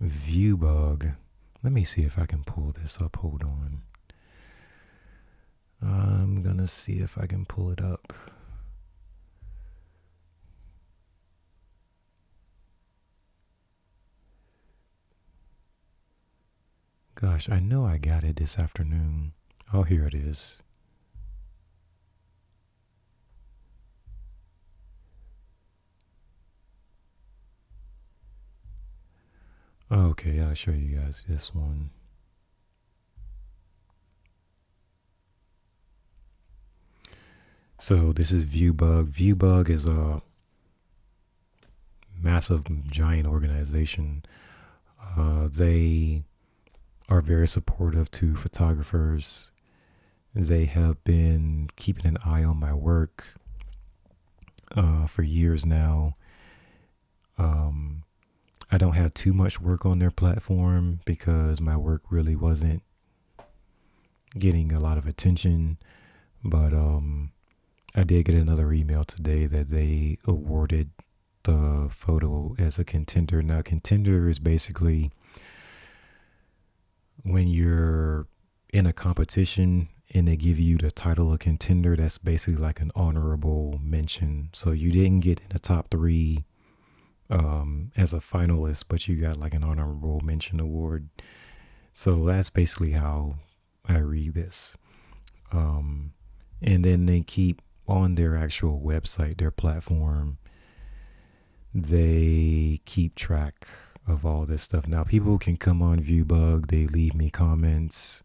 Viewbug. Let me see if I can pull this up. Hold on. I'm going to see if I can pull it up. Gosh, I know I got it this afternoon. Oh, here it is. Okay, I'll show you guys this one. So this is Viewbug. Viewbug is a massive, giant organization. They are very supportive to photographers. They have been keeping an eye on my work for years now. I don't have too much work on their platform because my work really wasn't getting a lot of attention. But I did get another email today that they awarded the photo as a contender. Now, contender is basically when you're in a competition and they give you the title of contender, that's basically like an honorable mention. So you didn't get in the top 3 as a finalist, but you got like an honorable mention award. So that's basically how I read this. And then they keep on their actual website, their platform, they keep track of all this stuff. Now, people can come on Viewbug, they leave me comments,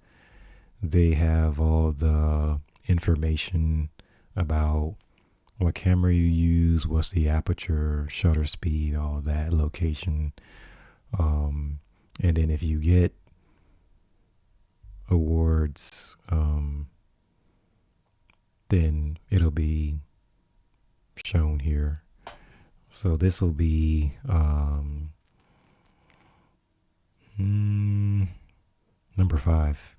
they have all the information about what camera you use, what's the aperture, shutter speed, all that, location. And then if you get awards, then it'll be shown here. So this will be number 5.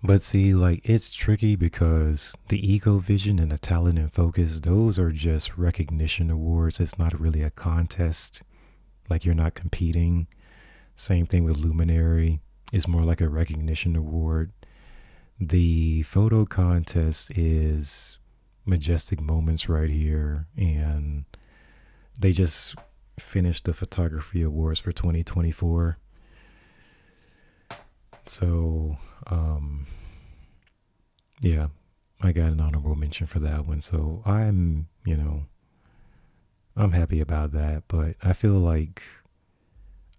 But see, like, it's tricky because the Ego Vision and the Talent and Focus, those are just recognition awards. It's not really a contest. Like, you're not competing. Same thing with Luminary. It's more like a recognition award. The photo contest is Majestic Moments right here. And they just finished the photography awards for 2024. So, yeah, I got an honorable mention for that one. So I'm happy about that, but I feel like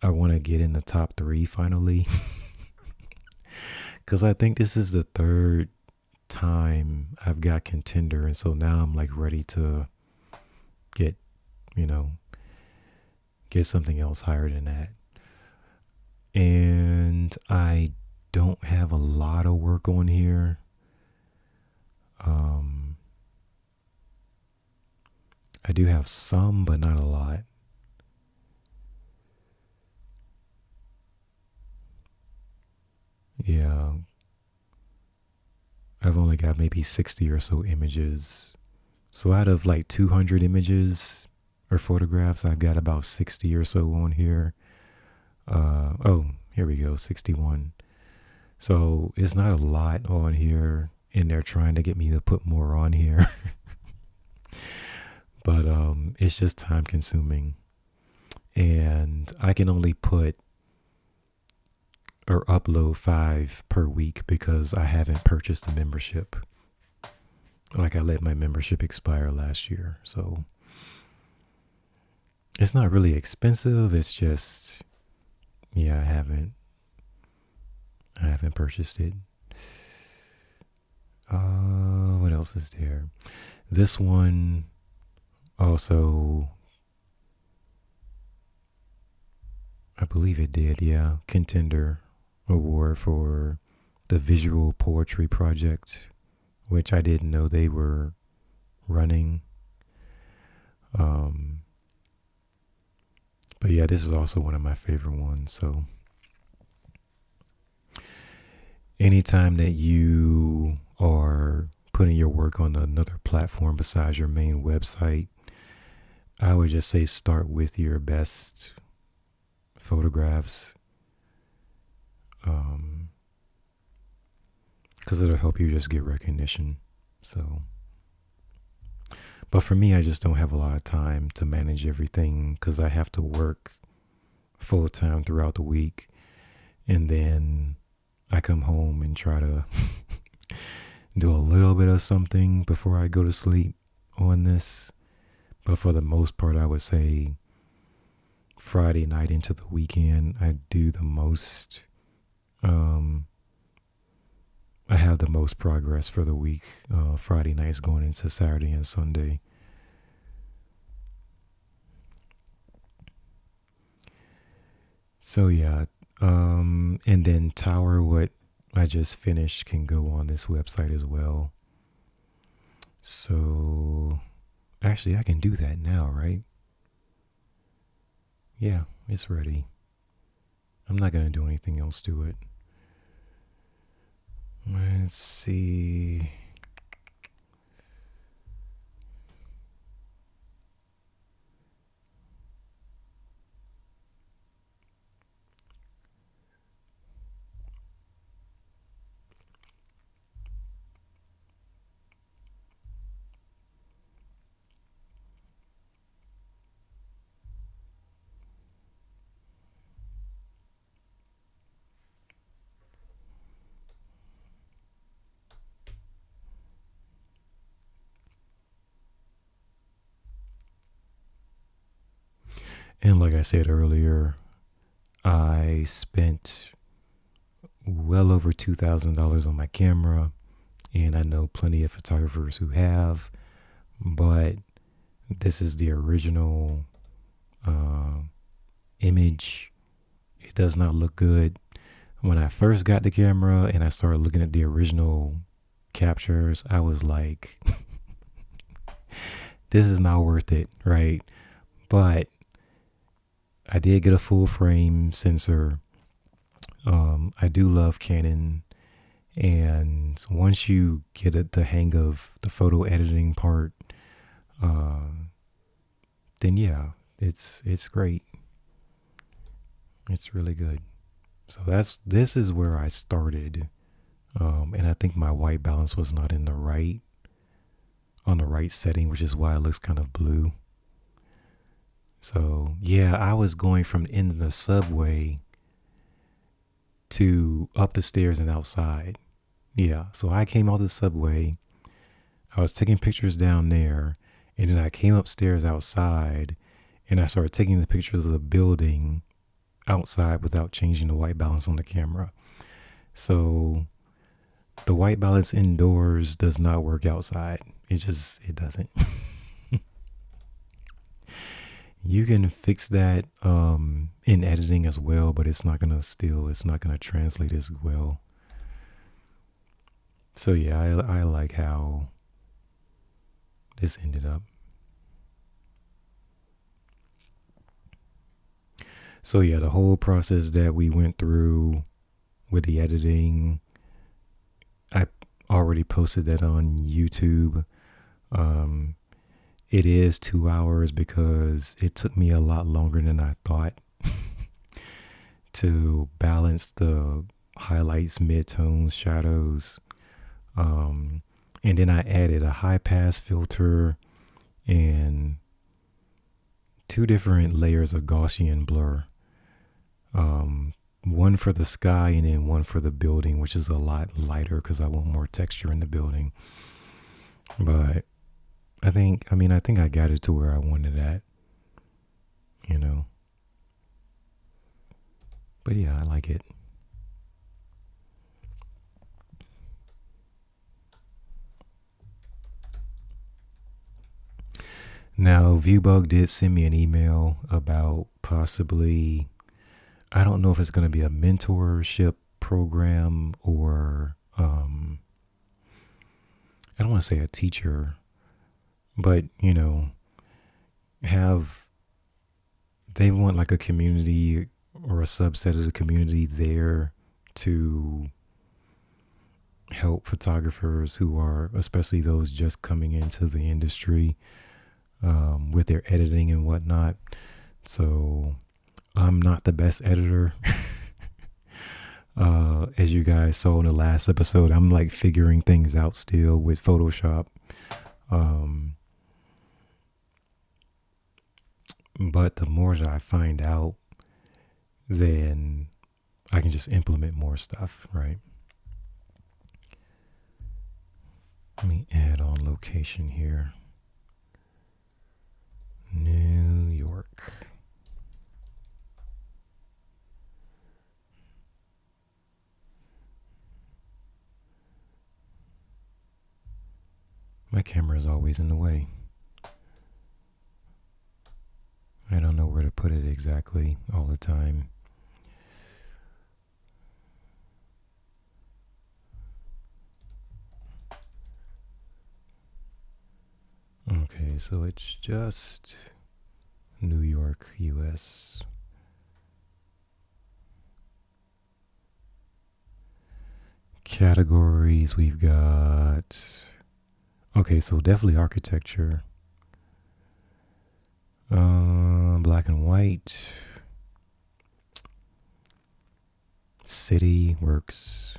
I want to get in the top 3 finally. Because I think this is the 3rd time I've got contender. And so now I'm like ready to get something else higher than that. And I don't have a lot of work on here. I do have some, but not a lot. Yeah. I've only got maybe 60 or so images. So out of like 200 images or photographs, I've got about 60 or so on here. Here we go, 61. So it's not a lot on here, and they're trying to get me to put more on here. But it's just time consuming. And I can only put or upload 5 per week because I haven't purchased a membership. Like, I let my membership expire last year. So it's not really expensive. It's just, yeah, I haven't purchased it. What else is there? This one also, I believe it did, yeah, contender award for the visual poetry project, which I didn't know they were running. But yeah, this is also one of my favorite ones. So anytime that you are putting your work on another platform besides your main website, I would just say start with your best photographs, because it'll help you just get recognition. So, but for me, I just don't have a lot of time to manage everything because I have to work full time throughout the week, and then I come home and try to do a little bit of something before I go to sleep on this. But for the most part, I would say Friday night into the weekend, I do the most. I have the most progress for the week. Friday nights going into Saturday and Sunday. So yeah, and then Tower, what I just finished, can go on this website as well. So actually, I can do that now, right? Yeah, it's ready. I'm not going to do anything else to it. Let's see. And like I said earlier, I spent well over $2,000 on my camera, and I know plenty of photographers who have, but this is the original image. It does not look good. When I first got the camera and I started looking at the original captures, I was like, this is not worth it, right? But I did get a full frame sensor. I do love Canon, and once you get the hang of the photo editing part, then yeah, it's great. It's really good. So this is where I started, and I think my white balance was not on the right setting, which is why it looks kind of blue. So yeah, I was going from in the subway to up the stairs and outside. Yeah, so I came off the subway. I was taking pictures down there, and then I came upstairs outside, and I started taking the pictures of the building outside without changing the white balance on the camera. So the white balance indoors does not work outside. It doesn't. You can fix that in editing as well, but it's not gonna translate as well. So yeah, I like how this ended up. So yeah, the whole process that we went through with the editing, I already posted that on YouTube. It is 2 hours because it took me a lot longer than I thought to balance the highlights, midtones, shadows. And then I added a high pass filter and 2 different layers of Gaussian blur. One for the sky and then one for the building, which is a lot lighter because I want more texture in the building. But I think I got it to where I wanted at, But yeah, I like it. Now, Viewbug did send me an email about possibly, I don't know if it's going to be a mentorship program or I don't want to say a teacher, but they want like a community or a subset of the community there to help photographers who are, especially those just coming into the industry, with their editing and whatnot. So I'm not the best editor. As you guys saw in the last episode, I'm like figuring things out still with Photoshop. But the more that I find out, then I can just implement more stuff, right? Let me add on location here. New York. My camera is always in the way. I don't know where to put it exactly all the time. Okay, so it's just New York, US. Categories we've got. Okay, so definitely architecture. Black and white. City works.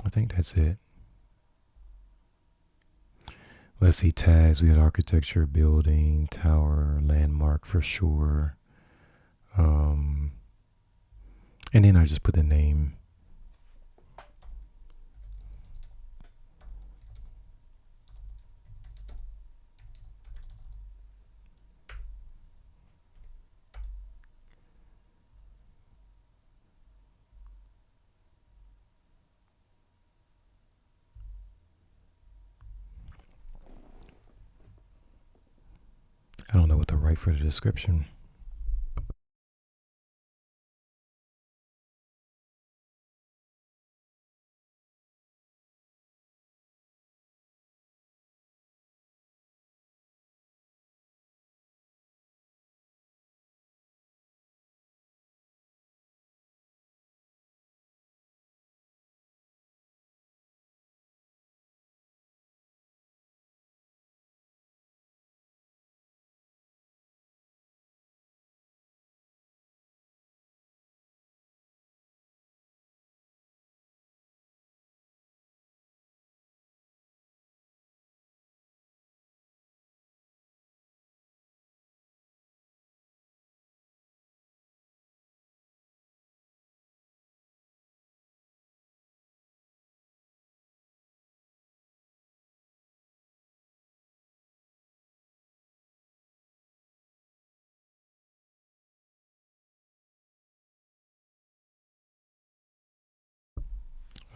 I think that's it. Let's see, tags. We got architecture, building, tower, landmark for sure. And then I just put the name. I don't know what to write for the description.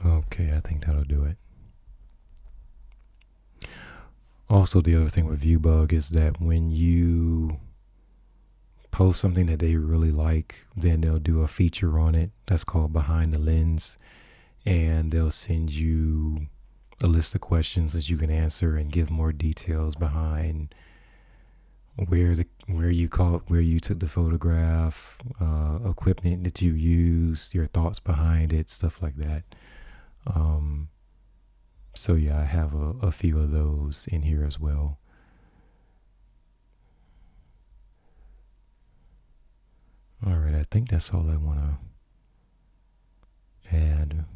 Okay, I think that'll do it. Also, the other thing with ViewBug is that when you post something that they really like, then they'll do a feature on it that's called Behind the Lens, and they'll send you a list of questions that you can answer and give more details behind where you took the photograph, equipment that you used, your thoughts behind it, stuff like that. So yeah, I have a few of those in here as well. All right, I think that's all I want to add.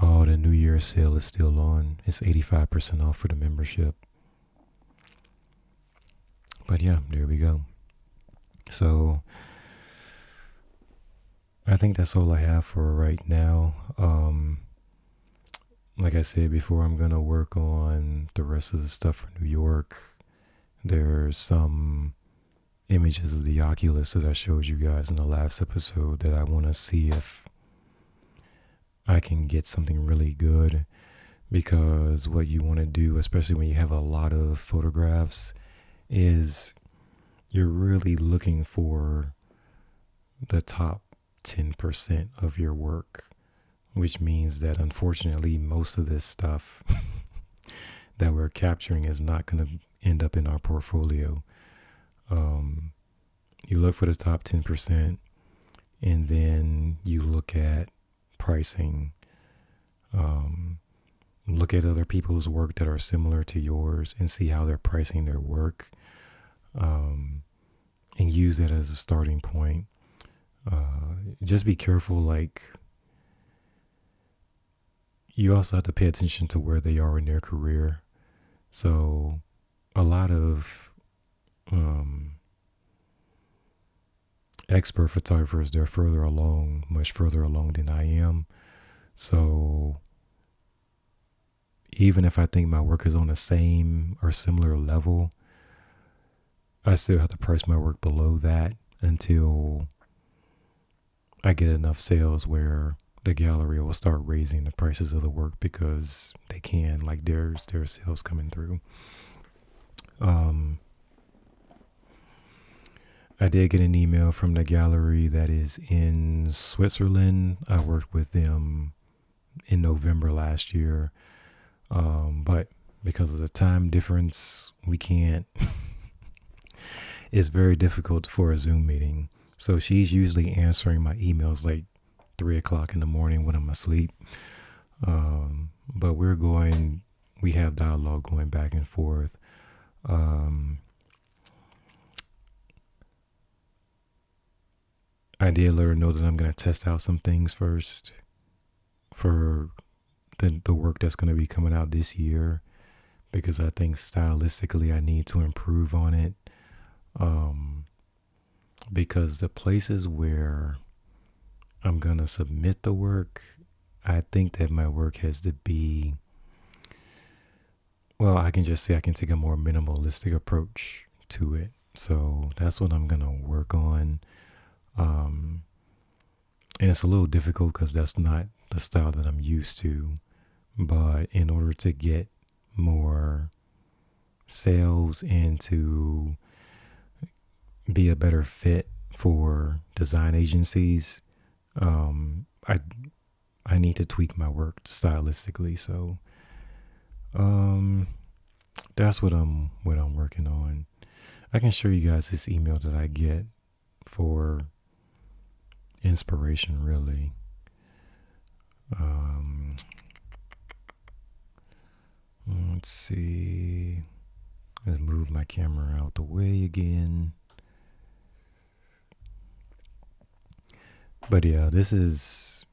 Oh, the New Year's sale is still on. It's 85% off for the membership. But yeah, there we go. So I think that's all I have for right now. Like I said before, I'm going to work on the rest of the stuff for New York. There's some images of the Oculus that I showed you guys in the last episode that I want to see if I can get something really good, because what you want to do, especially when you have a lot of photographs, is you're really looking for the top 10% of your work, which means that unfortunately most of this stuff that we're capturing is not going to end up in our portfolio. You look for the top 10%, and then you look at pricing. Look at other people's work that are similar to yours and see how they're pricing their work, and use that as a starting point. Just be careful, like, you also have to pay attention to where they are in their career. So a lot of expert photographers, they're further along, much further along than I am. So even if I think my work is on the same or similar level, I still have to price my work below that until I get enough sales where the gallery will start raising the prices of the work, because they can, like, there's sales coming through. I did get an email from the gallery that is in Switzerland. I worked with them in November last year. But because of the time difference, we can't, it's very difficult for a Zoom meeting. So she's usually answering my emails like 3 o'clock in the morning when I'm asleep. But we have dialogue going back and forth. I did let her know that I'm going to test out some things first for the work that's going to be coming out this year, because I think stylistically I need to improve on it. Because the places where I'm going to submit the work, I think that my work has to be, well, I can just say I can take a more minimalistic approach to it. So that's what I'm going to work on. And it's a little difficult because that's not the style that I'm used to. But in order to get more sales and to be a better fit for design agencies, I need to tweak my work stylistically. So that's what I'm working on. I can show you guys this email that I get for inspiration, really. Let's see. Let's move my camera out the way again. But yeah, this is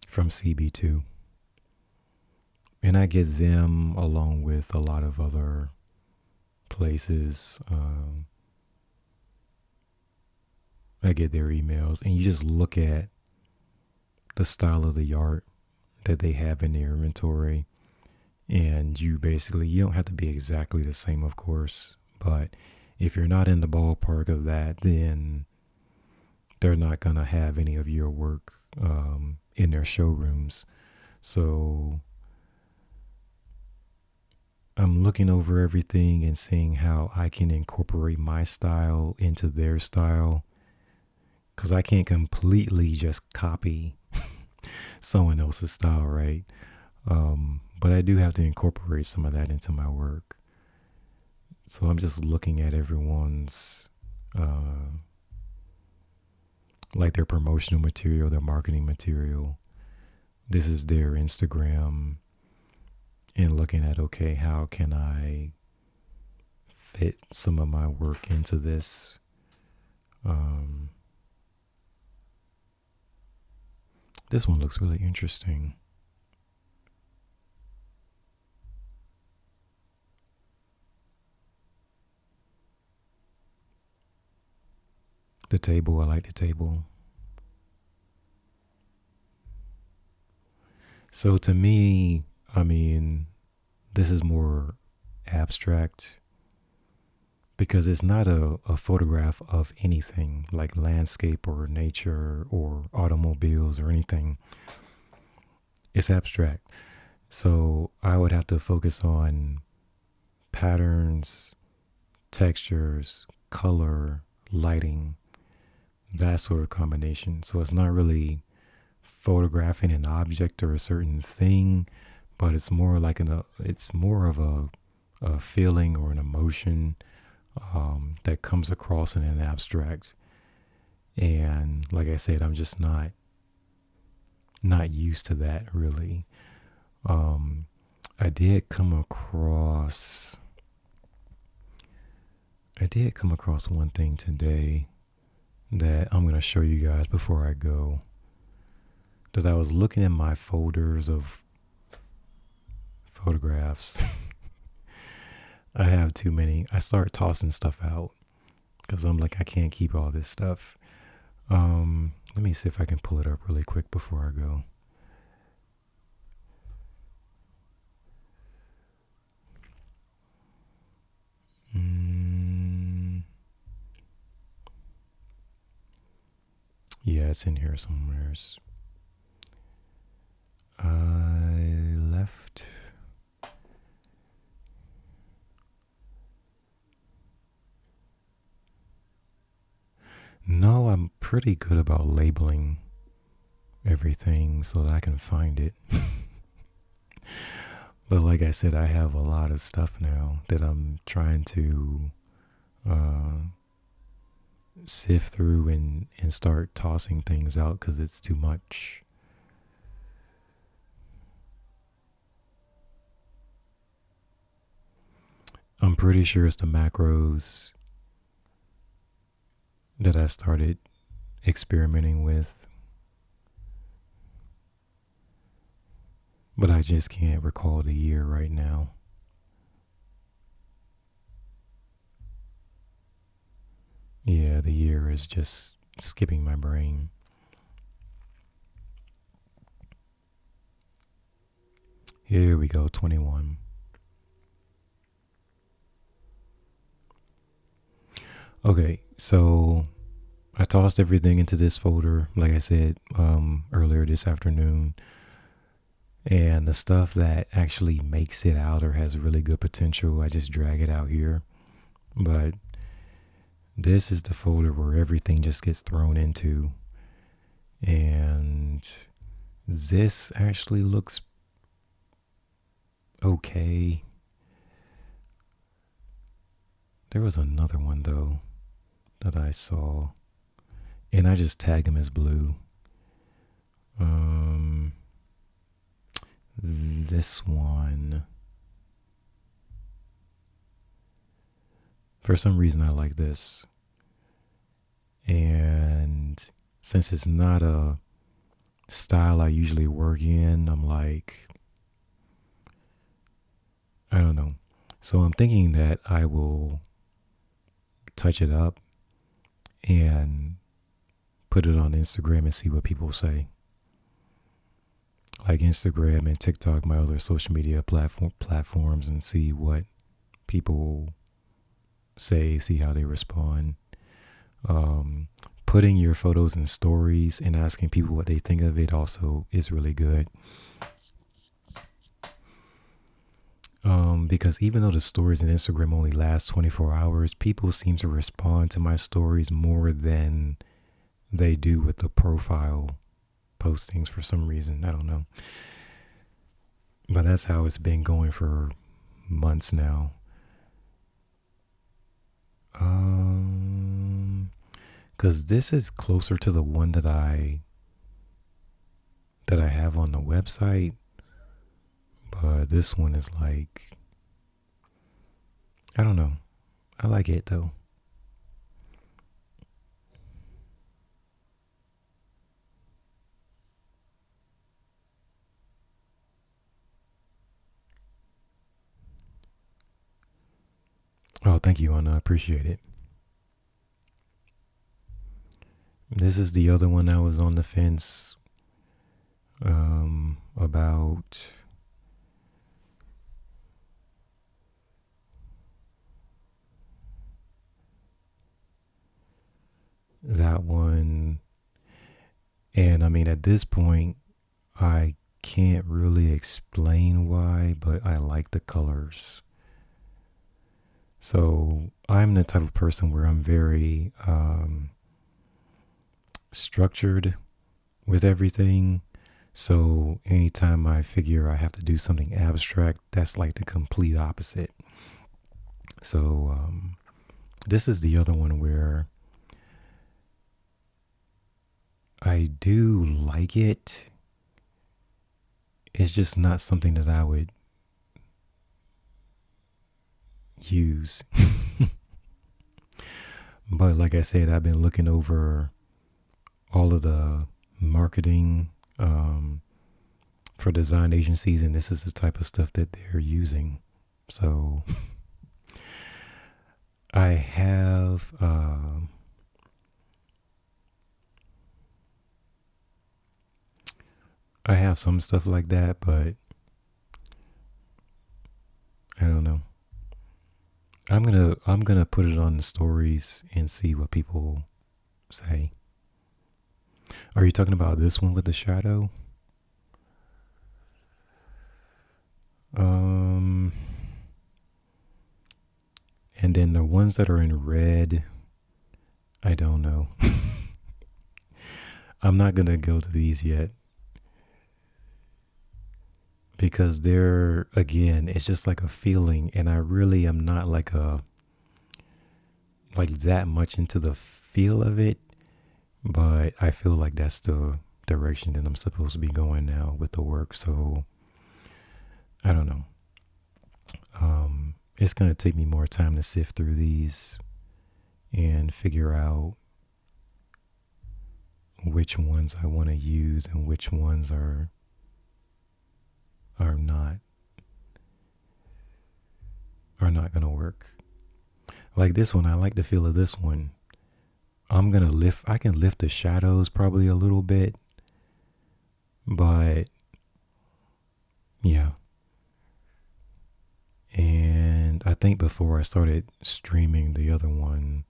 from CB2. And I get them along with a lot of other places. I get their emails, and you just look at the style of the art that they have in their inventory, and you don't have to be exactly the same, of course, but if you're not in the ballpark of that, then they're not going to have any of your work in their showrooms. So I'm looking over everything and seeing how I can incorporate my style into their style, because I can't completely just copy someone else's style, right? But I do have to incorporate some of that into my work. So I'm just looking at everyone's, like, their promotional material, their marketing material. This is their Instagram, and looking at, okay, how can I fit some of my work into this? This one looks really interesting. The table, I like the table. So to me, I mean, this is more abstract because it's not a photograph of anything like landscape or nature or automobiles or anything. It's abstract. So I would have to focus on patterns, textures, color, lighting, that sort of combination. So it's not really photographing an object or a certain thing, but it's more like it's more of a feeling or an emotion that comes across in an abstract. And like I said, I'm just not used to that really. Um, I did come across one thing today that I'm going to show you guys before I go. That I was looking at my folders of photographs. I have too many. I start tossing stuff out because I'm like, I can't keep all this stuff. Let me see if I can pull it up really quick before I go. Yeah, it's in here somewhere. I left. No, I'm pretty good about labeling everything so that I can find it. But like I said, I have a lot of stuff now that I'm trying to sift through and start tossing things out because it's too much. I'm pretty sure it's the macros that I started experimenting with, but I just can't recall the year right now. Yeah, the year is just skipping my brain. Here we go, 21. Okay, so I tossed everything into this folder, like I said earlier this afternoon. And the stuff that actually makes it out or has really good potential, I just drag it out here. But this is the folder where everything just gets thrown into. And this actually looks okay. There was another one though that I saw, and I just tagged him as blue. This one, for some reason I like this. And since it's not a style I usually work in, I'm like, I don't know. So I'm thinking that I will touch it up and put it on Instagram and see what people say. Like Instagram and TikTok, my other social media platforms, and see what people say, see how they respond. Putting your photos in stories and asking people what they think of it also is really good. Because even though the stories on Instagram only last 24 hours, people seem to respond to my stories more than they do with the profile postings for some reason. I don't know. But that's how it's been going for months now. Because this is closer to the one that I have on the website. But this one is like, I don't know. I like it though. Oh, thank you, Anna. I appreciate it. This is the other one I was on the fence about. That one. And I mean, at this point, I can't really explain why, but I like the colors. So I'm the type of person where I'm very structured with everything. So anytime I figure I have to do something abstract, that's like the complete opposite. So this is the other one where I do like it. It's just not something that I would use. But like I said, I've been looking over all of the marketing for design agencies, and this is the type of stuff that they're using. So I have some stuff like that, but I don't know. I'm gonna put it on the stories and see what people say. Are you talking about this one with the shadow? And then the ones that are in red, I don't know. I'm not gonna go to these yet because they're, again, it's just like a feeling, and I really am not like that much into the feel of it, but I feel like that's the direction that I'm supposed to be going now with the work. So I don't know. It's going to take me more time to sift through these and figure out which ones I want to use and which ones are not going to work. Like this one, I like the feel of this one. I can lift the shadows probably a little bit, but yeah. And I think before I started streaming, the other one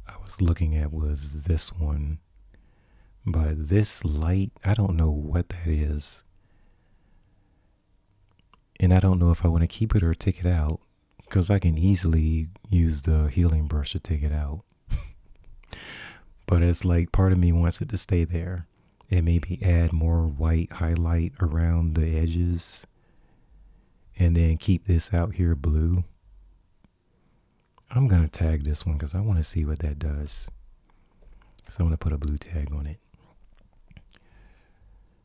I was looking at was this one. But this light, I don't know what that is. And I don't know if I want to keep it or take it out, because I can easily use the healing brush to take it out. But it's like part of me wants it to stay there and maybe add more white highlight around the edges and then keep this out here blue. I'm going to tag this one because I want to see what that does. So I'm going to put a blue tag on it.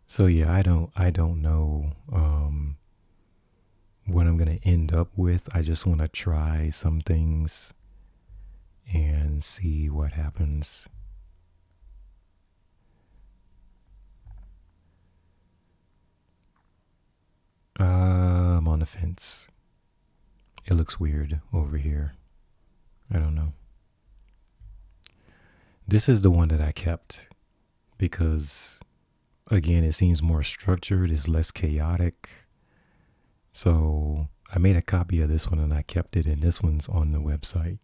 So yeah, I don't know what I'm going to end up with. I just want to try some things and see what happens. I'm on the fence. It looks weird over here. I don't know. This is the one that I kept because, again, it seems more structured. It's less chaotic. So I made a copy of this one and I kept it, and this one's on the website.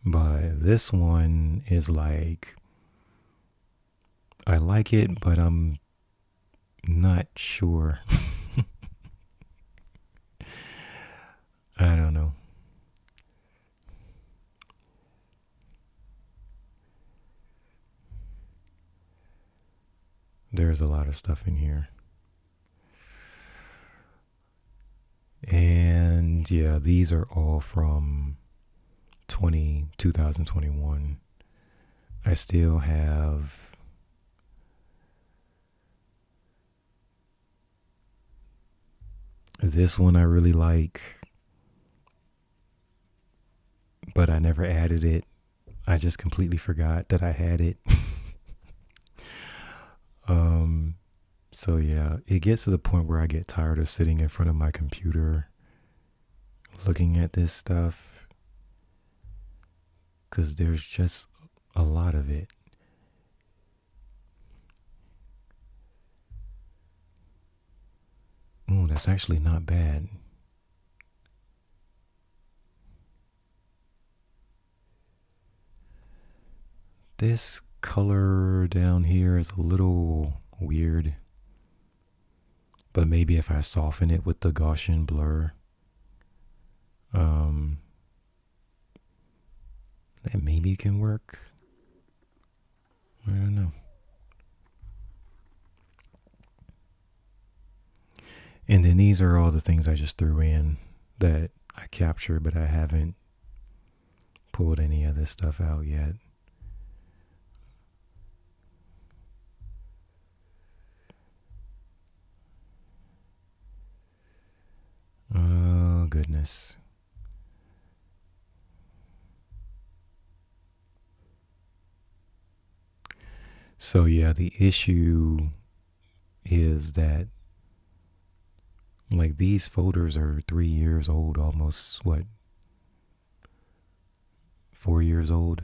But this one is like, I like it, but I'm not sure. I don't know. There's a lot of stuff in here. And yeah, these are all from 2021. I still have this one I really like, but I never added it. I just completely forgot that I had it. So yeah, it gets to the point where I get tired of sitting in front of my computer looking at this stuff because there's just a lot of it. Ooh, that's actually not bad. This color down here is a little weird, but maybe if I soften it with the Gaussian blur, that maybe can work. I don't know. And then these are all the things I just threw in that I captured, but I haven't pulled any of this stuff out yet. Oh, goodness. So, yeah, the issue is that, like, these folders are 3 years old, almost, 4 years old?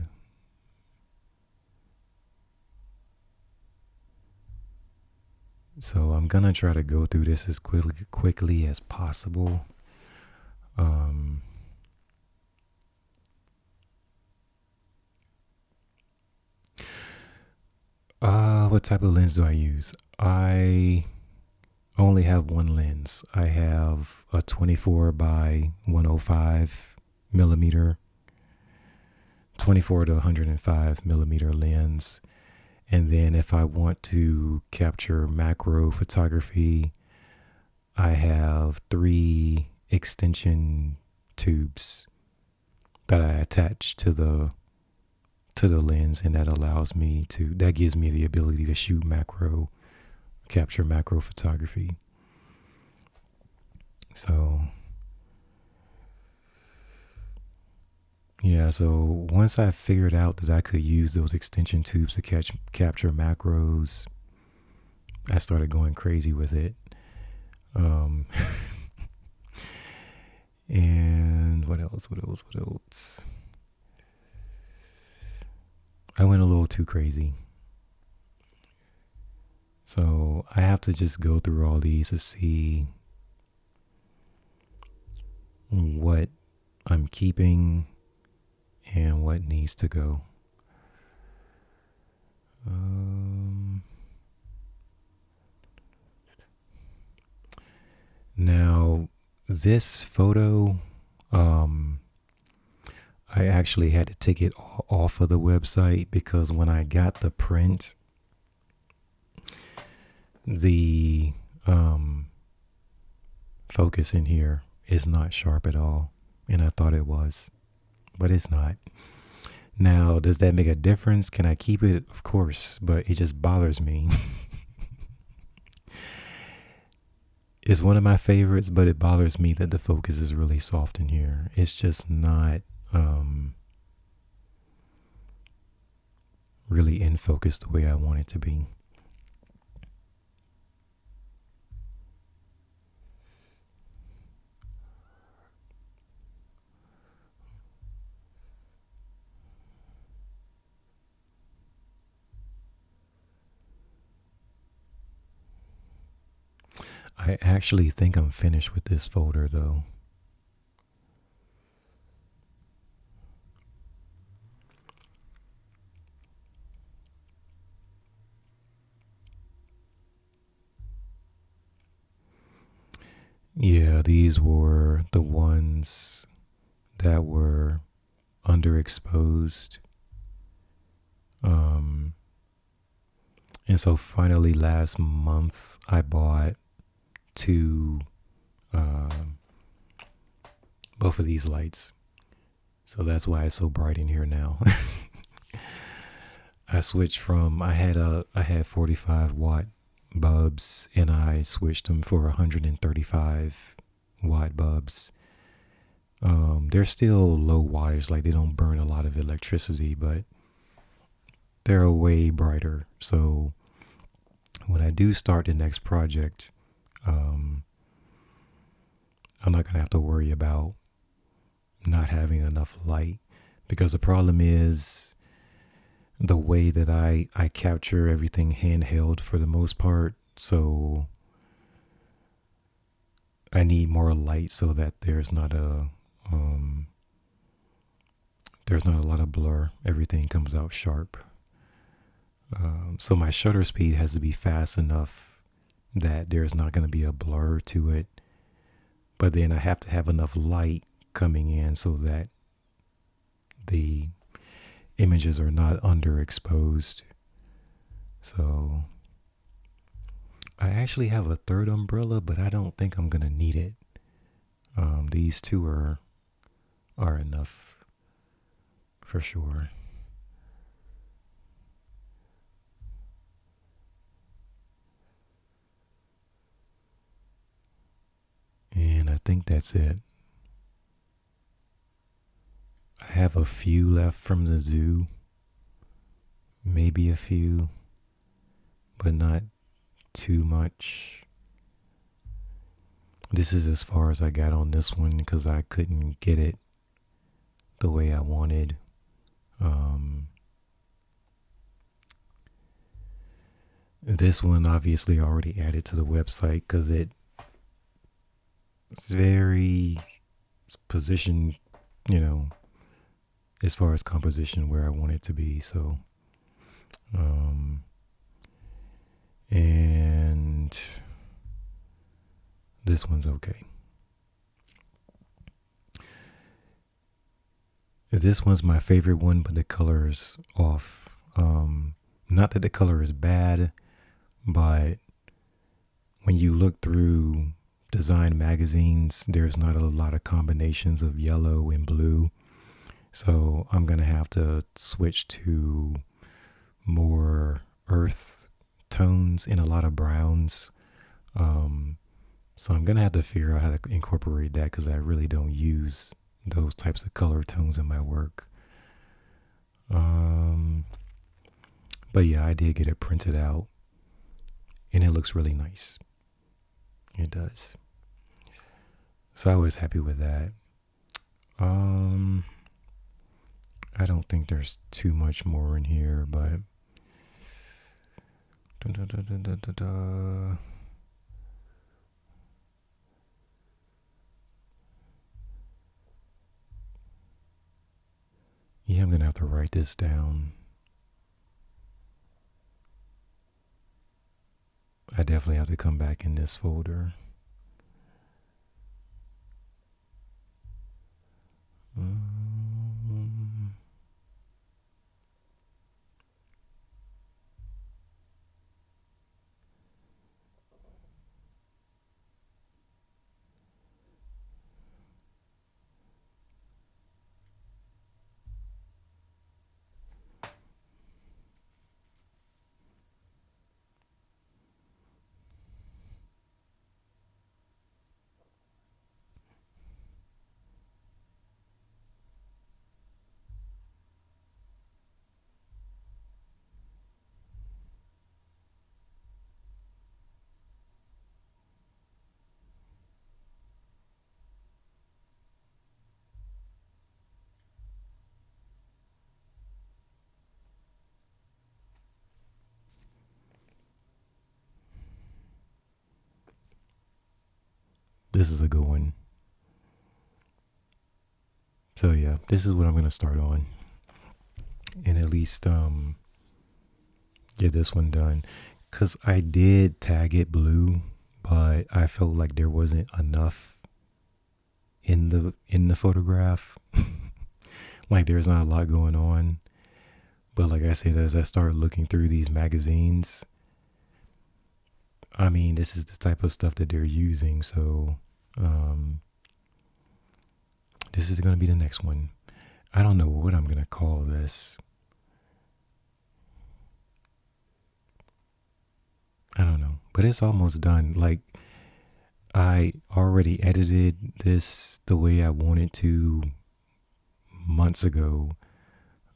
So I'm gonna try to go through this as quickly as possible. What type of lens do I use? I only have one lens. I have a 24 by 105 millimeter, 24 to 105 millimeter lens. And then if I want to capture macro photography, I have 3 extension tubes that I attach to the lens, and that gives me the ability to capture macro photography. So yeah, so once I figured out that I could use those extension tubes to capture macros, I started going crazy with it. And what else? I went a little too crazy. So I have to just go through all these to see what I'm keeping and what needs to go. Now, this photo, I actually had to take it off of the website because when I got the print, the focus in here is not sharp at all, and I thought it was, but it's not. Now, does that make a difference? Can I keep it? Of course, but it just bothers me. It's one of my favorites, but it bothers me that the focus is really soft in here. It's just not really in focus the way I want it to be. I actually think I'm finished with this folder though. Yeah, these were the ones that were underexposed. And so finally last month I bought both of these lights. So that's why it's so bright in here now. I switched from I had 45 watt bulbs and I switched them for 135 watt bulbs. They're still low wattage, like they don't burn a lot of electricity, but they're way brighter. So when I do start the next project, I'm not gonna have to worry about not having enough light, because the problem is the way that I capture everything handheld for the most part. So I need more light so that there's not a lot of blur. Everything comes out sharp. So my shutter speed has to be fast enough that there's not going to be a blur to it. But then I have to have enough light coming in so that the images are not underexposed. So I actually have a third umbrella, but I don't think I'm going to need it. These two are enough for sure. And I think that's it. I have a few left from the zoo. Maybe a few, but not too much. This is as far as I got on this one because I couldn't get it the way I wanted. This one obviously already added to the website because it's very positioned, as far as composition where I want it to be. So, and this one's okay. This one's my favorite one, but the color is off. Not that the color is bad, but when you look through design magazines, there's not a lot of combinations of yellow and blue. So I'm going to have to switch to more earth tones and a lot of browns. So I'm going to have to figure out how to incorporate that because I really don't use those types of color tones in my work. But yeah, I did get it printed out and it looks really nice. It does. So I was happy with that. I don't think there's too much more in here, but yeah, I'm gonna have to write this down. I definitely have to come back in this folder. This is a good one. So yeah, this is what I'm going to start on. And at least get this one done. Because I did tag it blue, but I felt like there wasn't enough in the photograph. Like there's not a lot going on. But like I said, as I started looking through these magazines, I mean, this is the type of stuff that they're using. So this is going to be the next one. I don't know what I'm going to call this. I don't know, but it's almost done. Like I already edited this the way I wanted to months ago.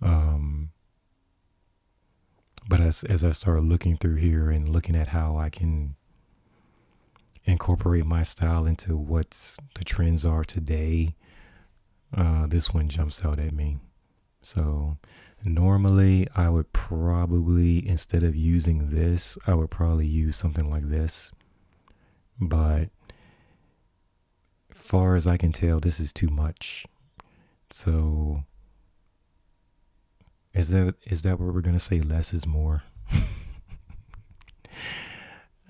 But as I started looking through here and looking at how I can incorporate my style into what's the trends are today, this one jumps out at me. So normally I would probably, instead of using this, I would probably use something like this. But far as I can tell, this is too much. So is that what we're gonna say? Less is more.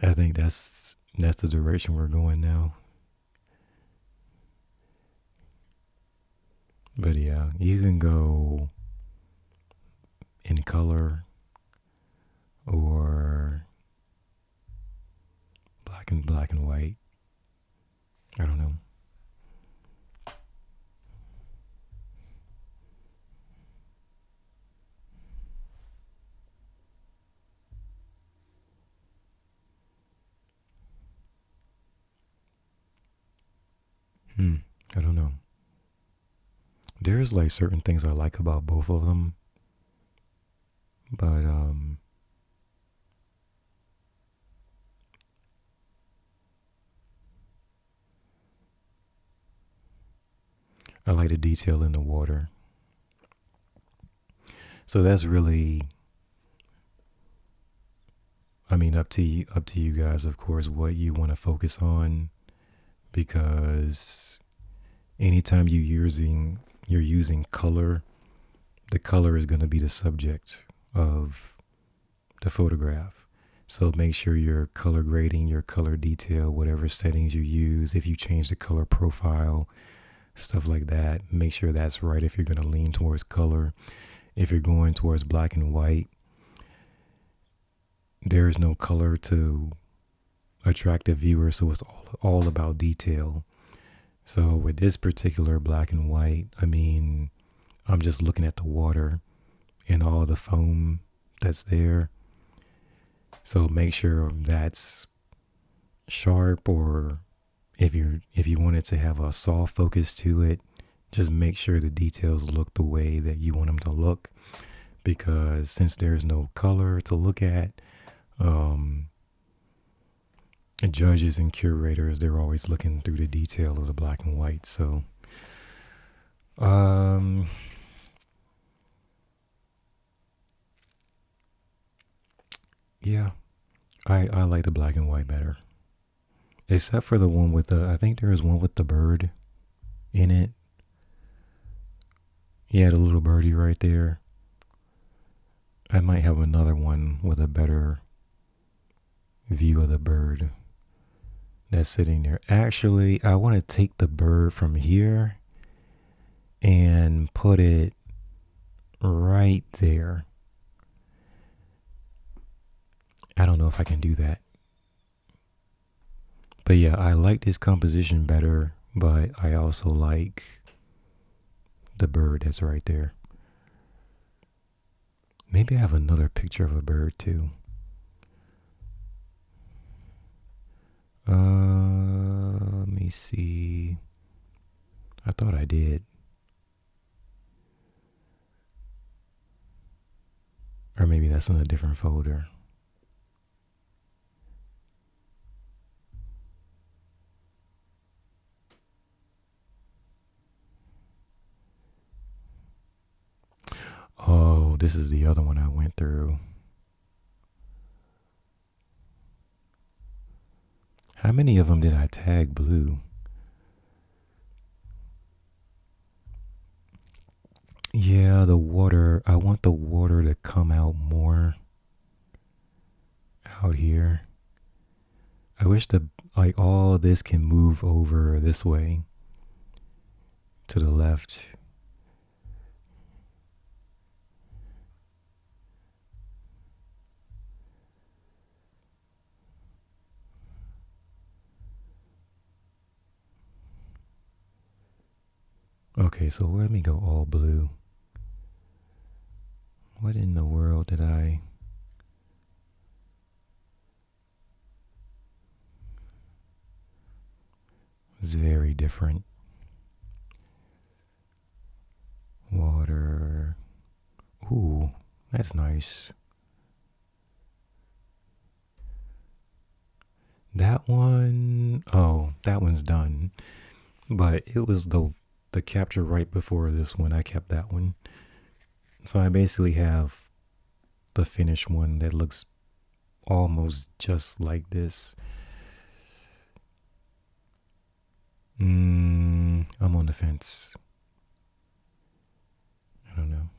I think that's the direction we're going now. But yeah, you can go in color or black and white. I don't know. I don't know. There's like certain things I like about both of them, but I like the detail in the water. So that's really, I mean, up to you guys, of course, what you want to focus on, because anytime you're using color, the color is going to be the subject of the photograph. So make sure your color grading, your color detail, whatever settings you use, if you change the color profile, stuff like that, make sure that's right if you're going to lean towards color. If you're going towards black and white, there is no color to attract a viewer, so it's all about detail. So with this particular black and white, I mean, I'm just looking at the water and all the foam that's there. So make sure that's sharp, or if you wanted to have a soft focus to it, just make sure the details look the way that you want them to look. Because since there's no color to look at, judges and curators, they're always looking through the detail of the black and white. So yeah, I like the black and white better, except for the one with I think there is one with the bird in it. Yeah, the little birdie right there. I might have another one with a better view of the bird that's sitting there. Actually, I want to take the bird from here and put it right there. I don't know if I can do that. But yeah, I like this composition better, but I also like the bird that's right there. Maybe I have another picture of a bird too. Let me see. I thought I did. Or maybe that's in a different folder. Oh, this is the other one I went through. How many of them did I tag blue? Yeah, the water. I want the water to come out more out here. I wish all this can move over this way to the left. Okay, so let me go all blue. What in the world did I... It's very different. Water. Ooh, that's nice. That one, oh, that one's done. But it was the capture right before this one. I kept that one. So I basically have the finished one that looks almost just like this. I'm on the fence. I don't know.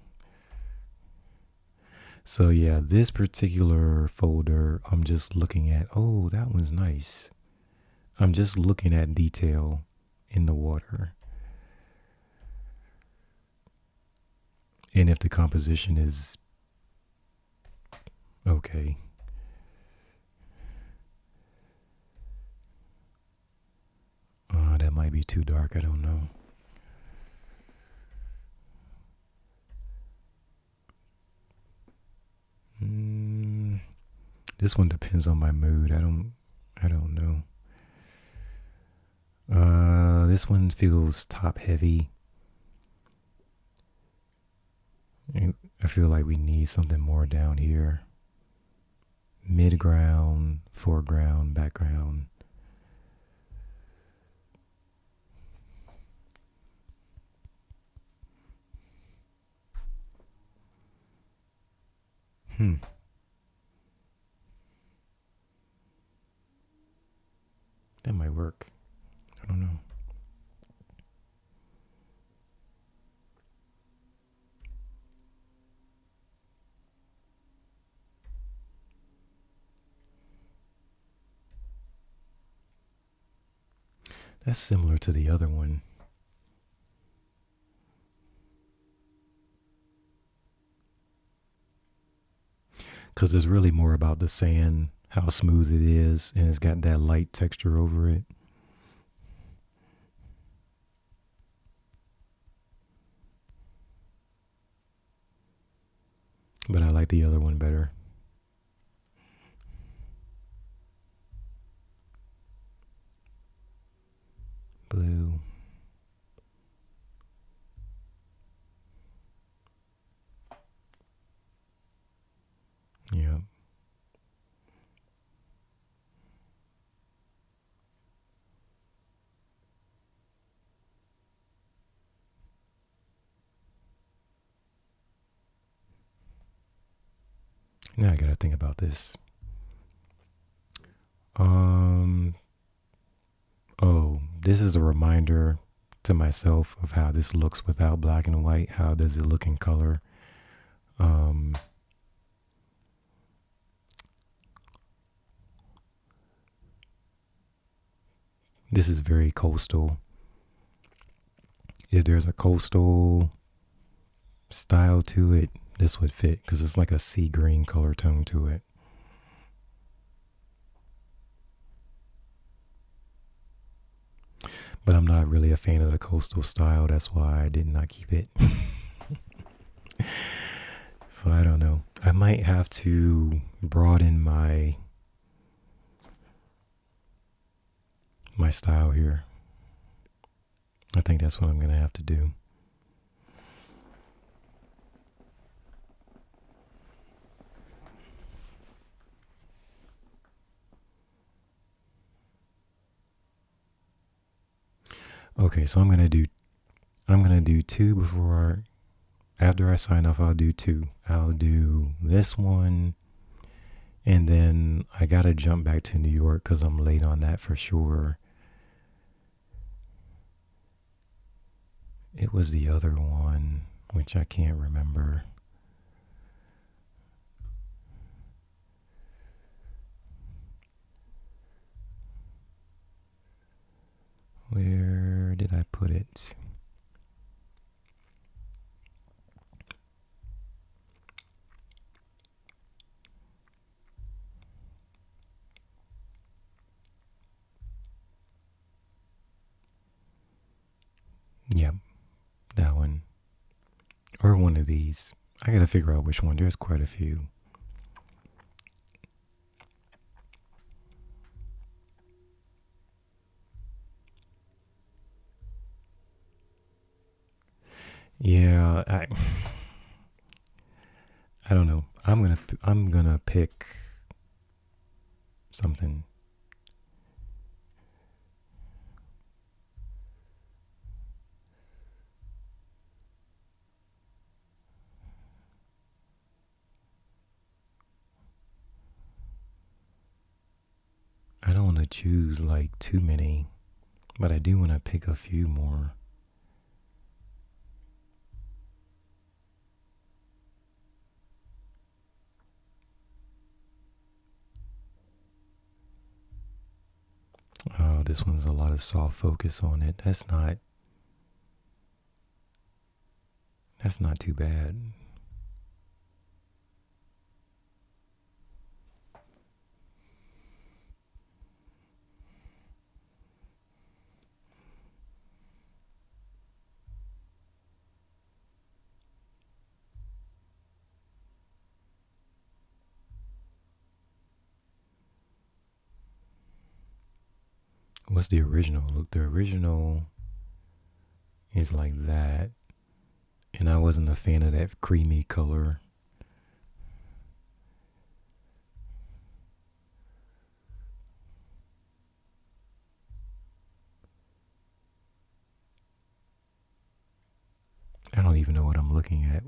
So yeah, this particular folder, I'm just looking at, oh, that one's nice. I'm just looking at detail in the water. And if the composition is okay. That might be too dark. I don't know. This one depends on my mood. I don't know. This one feels top heavy. I feel like we need something more down here. Midground, foreground, background. That might work. I don't know. That's similar to the other one. Because it's really more about the sand, how smooth it is, and it's got that light texture over it. But I like the other one better. Blue. Yeah. Now I gotta think about this. Oh, this is a reminder to myself of how this looks without black and white. How does it look in color? This is very coastal. If there's a coastal style to it, this would fit because it's like a sea green color tone to it. But I'm not really a fan of the coastal style. That's why I did not keep it. So I don't know. I might have to broaden my style here. I think that's what I'm going to have to do. Okay, so I'm gonna do two after I sign off. I'll do two. I'll do this one, and then I gotta jump back to New York because I'm late on that for sure. It was the other one, which I can't remember. Where did I put it? Yep, that one. Or one of these. I gotta figure out which one. There's quite a few. Yeah, I don't know. I'm gonna pick something. I don't want to choose like too many, But I do want to pick a few more. Oh, this one's a lot of soft focus on it. That's not too bad. What's the original? Look, the original is like that. And I wasn't a fan of that creamy color. I don't even know what I'm looking at.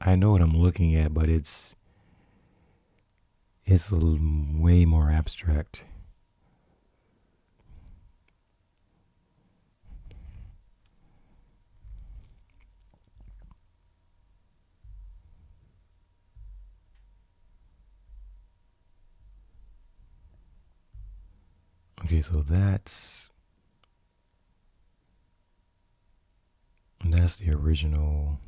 I know what I'm looking at, but it's way more abstract. Okay, so that's the original.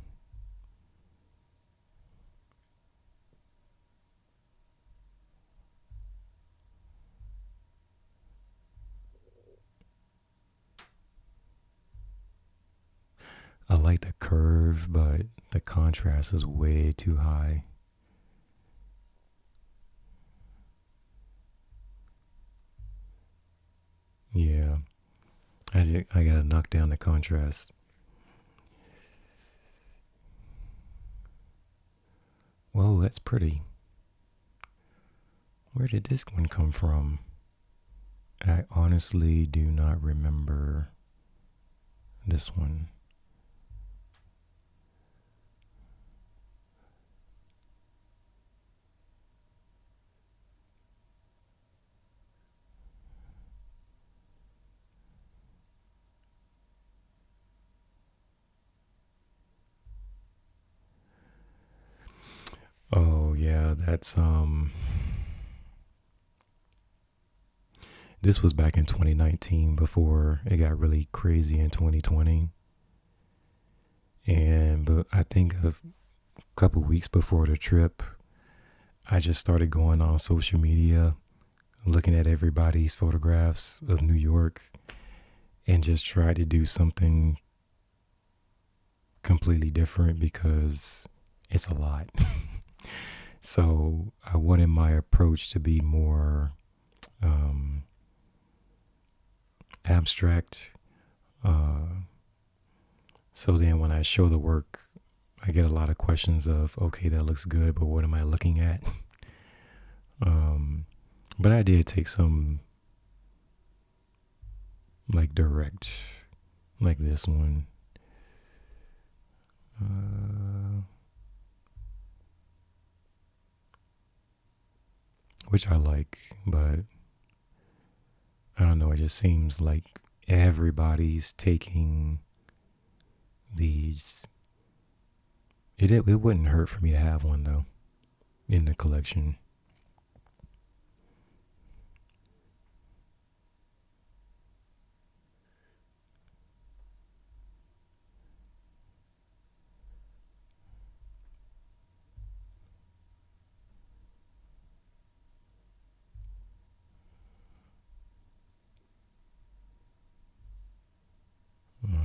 I like the curve, but the contrast is way too high. Yeah, I gotta knock down the contrast. Whoa, that's pretty. Where did this one come from? I honestly do not remember this one. Oh yeah, that's this was back in 2019 before it got really crazy in 2020. But I think a couple weeks before the trip, I just started going on social media, looking at everybody's photographs of New York, and just tried to do something completely different because it's a lot. So I wanted my approach to be more abstract. So then when I show the work, I get a lot of questions of, okay, that looks good, but what am I looking at? But I did take some like direct, like this one. Which I like, but I don't know, it just seems like everybody's taking these. It wouldn't hurt for me to have one though in the collection. No.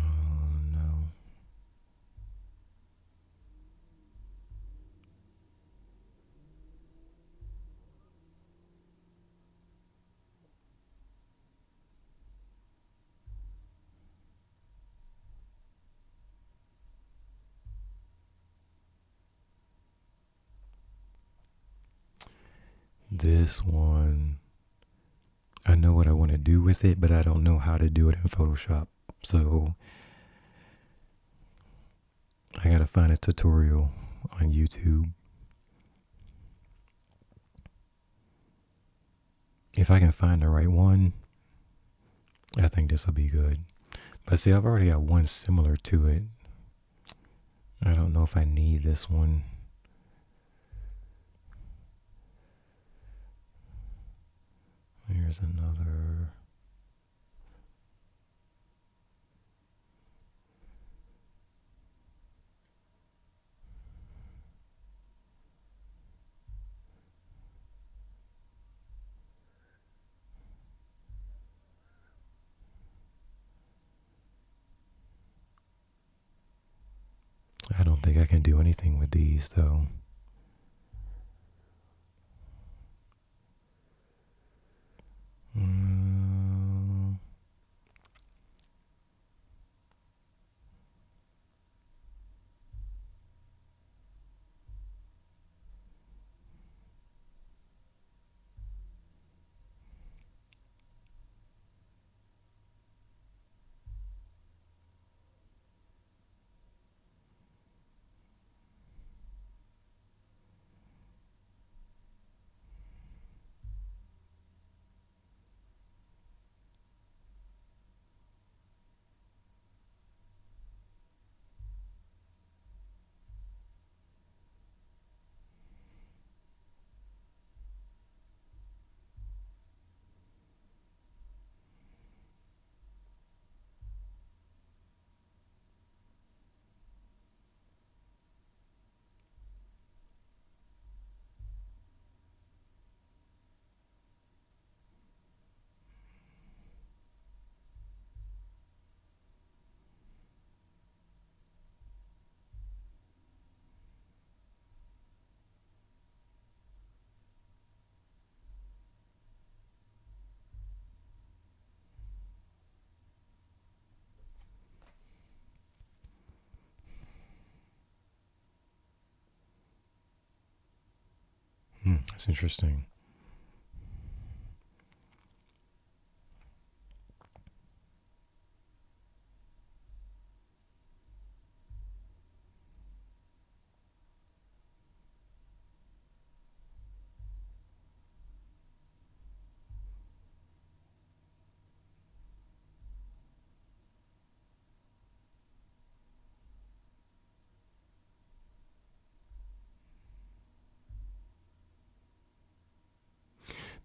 This one, I know what I want to do with it, but I don't know how to do it in Photoshop. So I gotta find a tutorial on YouTube. If I can find the right one, I think this will be good. But see, I've already got one similar to it. I don't know if I need this one. Here's another. I don't think I can do anything with these though. That's interesting.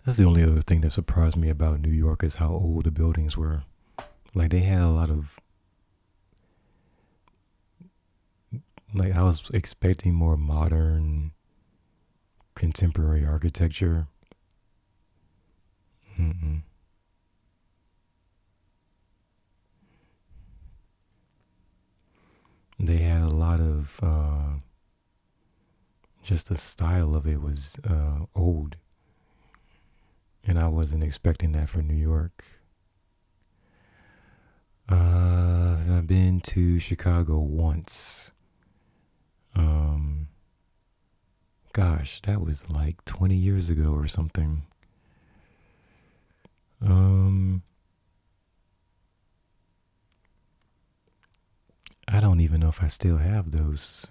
That's the only other thing that surprised me about New York is how old the buildings were. Like they had a lot of, like I was expecting more modern, contemporary architecture. Mm-mm. They had a lot of, just the style of it was old. And I wasn't expecting that for New York. I've been to Chicago once. Gosh, that was like 20 years ago or something. I don't even know if I still have those.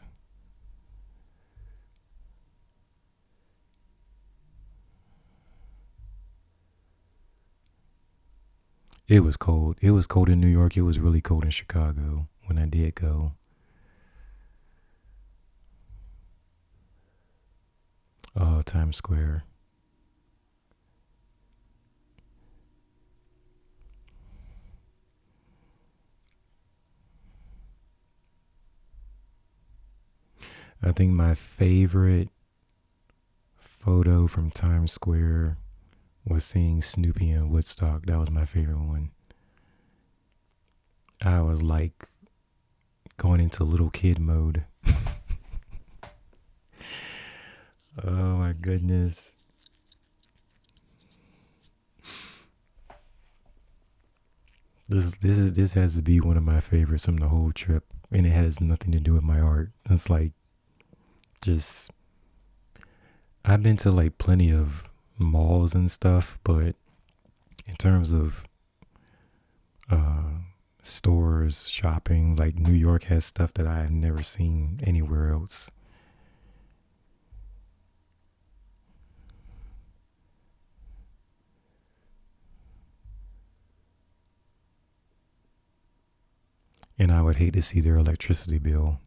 It was cold. It was cold in New York. It was really cold in Chicago when I did go. Times Square. I think my favorite photo from Times Square was seeing Snoopy in Woodstock. That was my favorite one. I was like going into little kid mode. Oh my goodness. This has to be one of my favorites from the whole trip, and it has nothing to do with my art. It's like just I've been to like plenty of malls and stuff, but in terms of uh stores, shopping, like New York has stuff that I have never seen anywhere else. And I would hate to see their electricity bill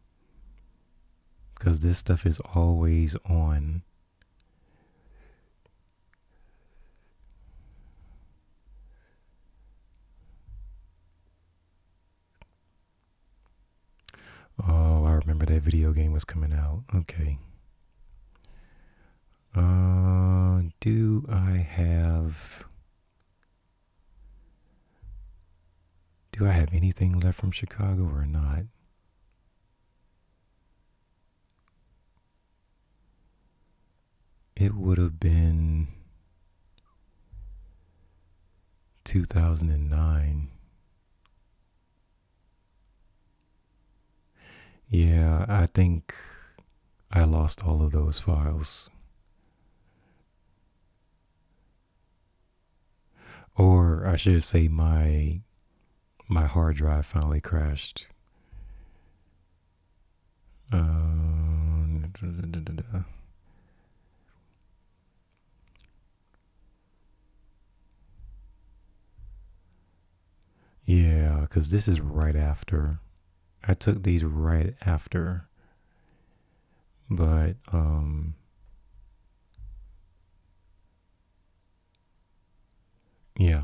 because this stuff is always on. Oh, I remember that video game was coming out. Okay. Do I have anything left from Chicago or not? It would have been 2009. Yeah, I think I lost all of those files. Or I should say my hard drive finally crashed. Yeah, because this is right after. I took these right after. But, yeah.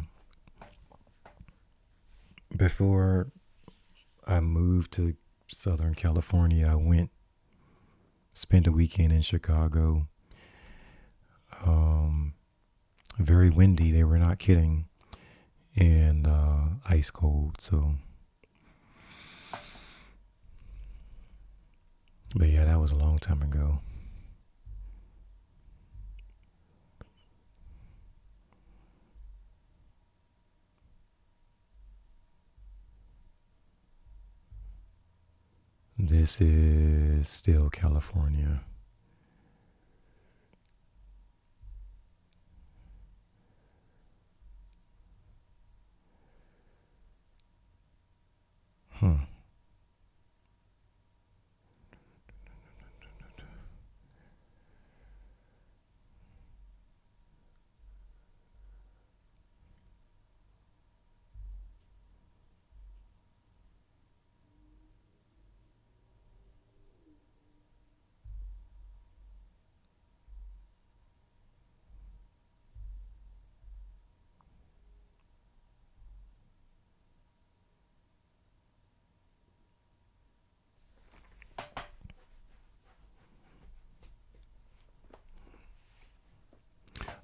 Before I moved to Southern California, I spent a weekend in Chicago. Very windy, they were not kidding. And ice cold, so. But yeah, that was a long time ago. This is still California. Huh.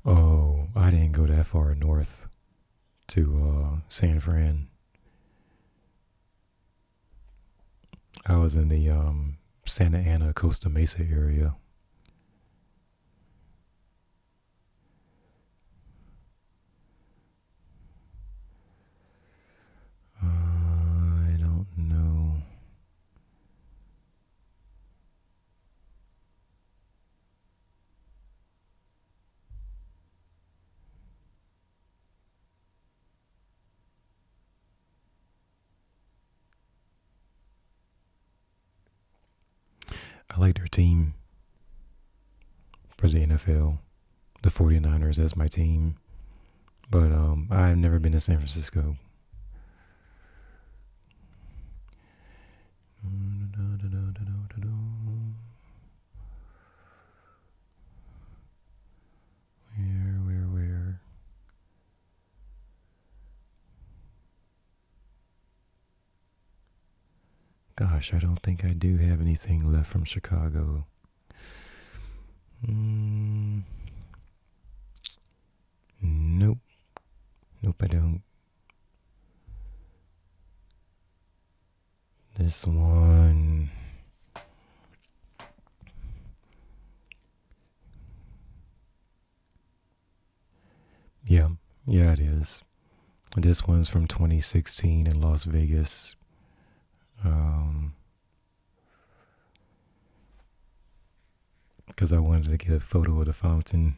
Oh, I didn't go that far north to San Fran. I was in the Santa Ana, Costa Mesa area. I don't know. I like their team for the NFL. The 49ers, that's my team. But I've never been to San Francisco. Where? Gosh, I don't think I do have anything left from Chicago. Nope. Nope, I don't. This one. Yeah, it is. This one's from 2016 in Las Vegas. Because I wanted to get a photo of the fountain.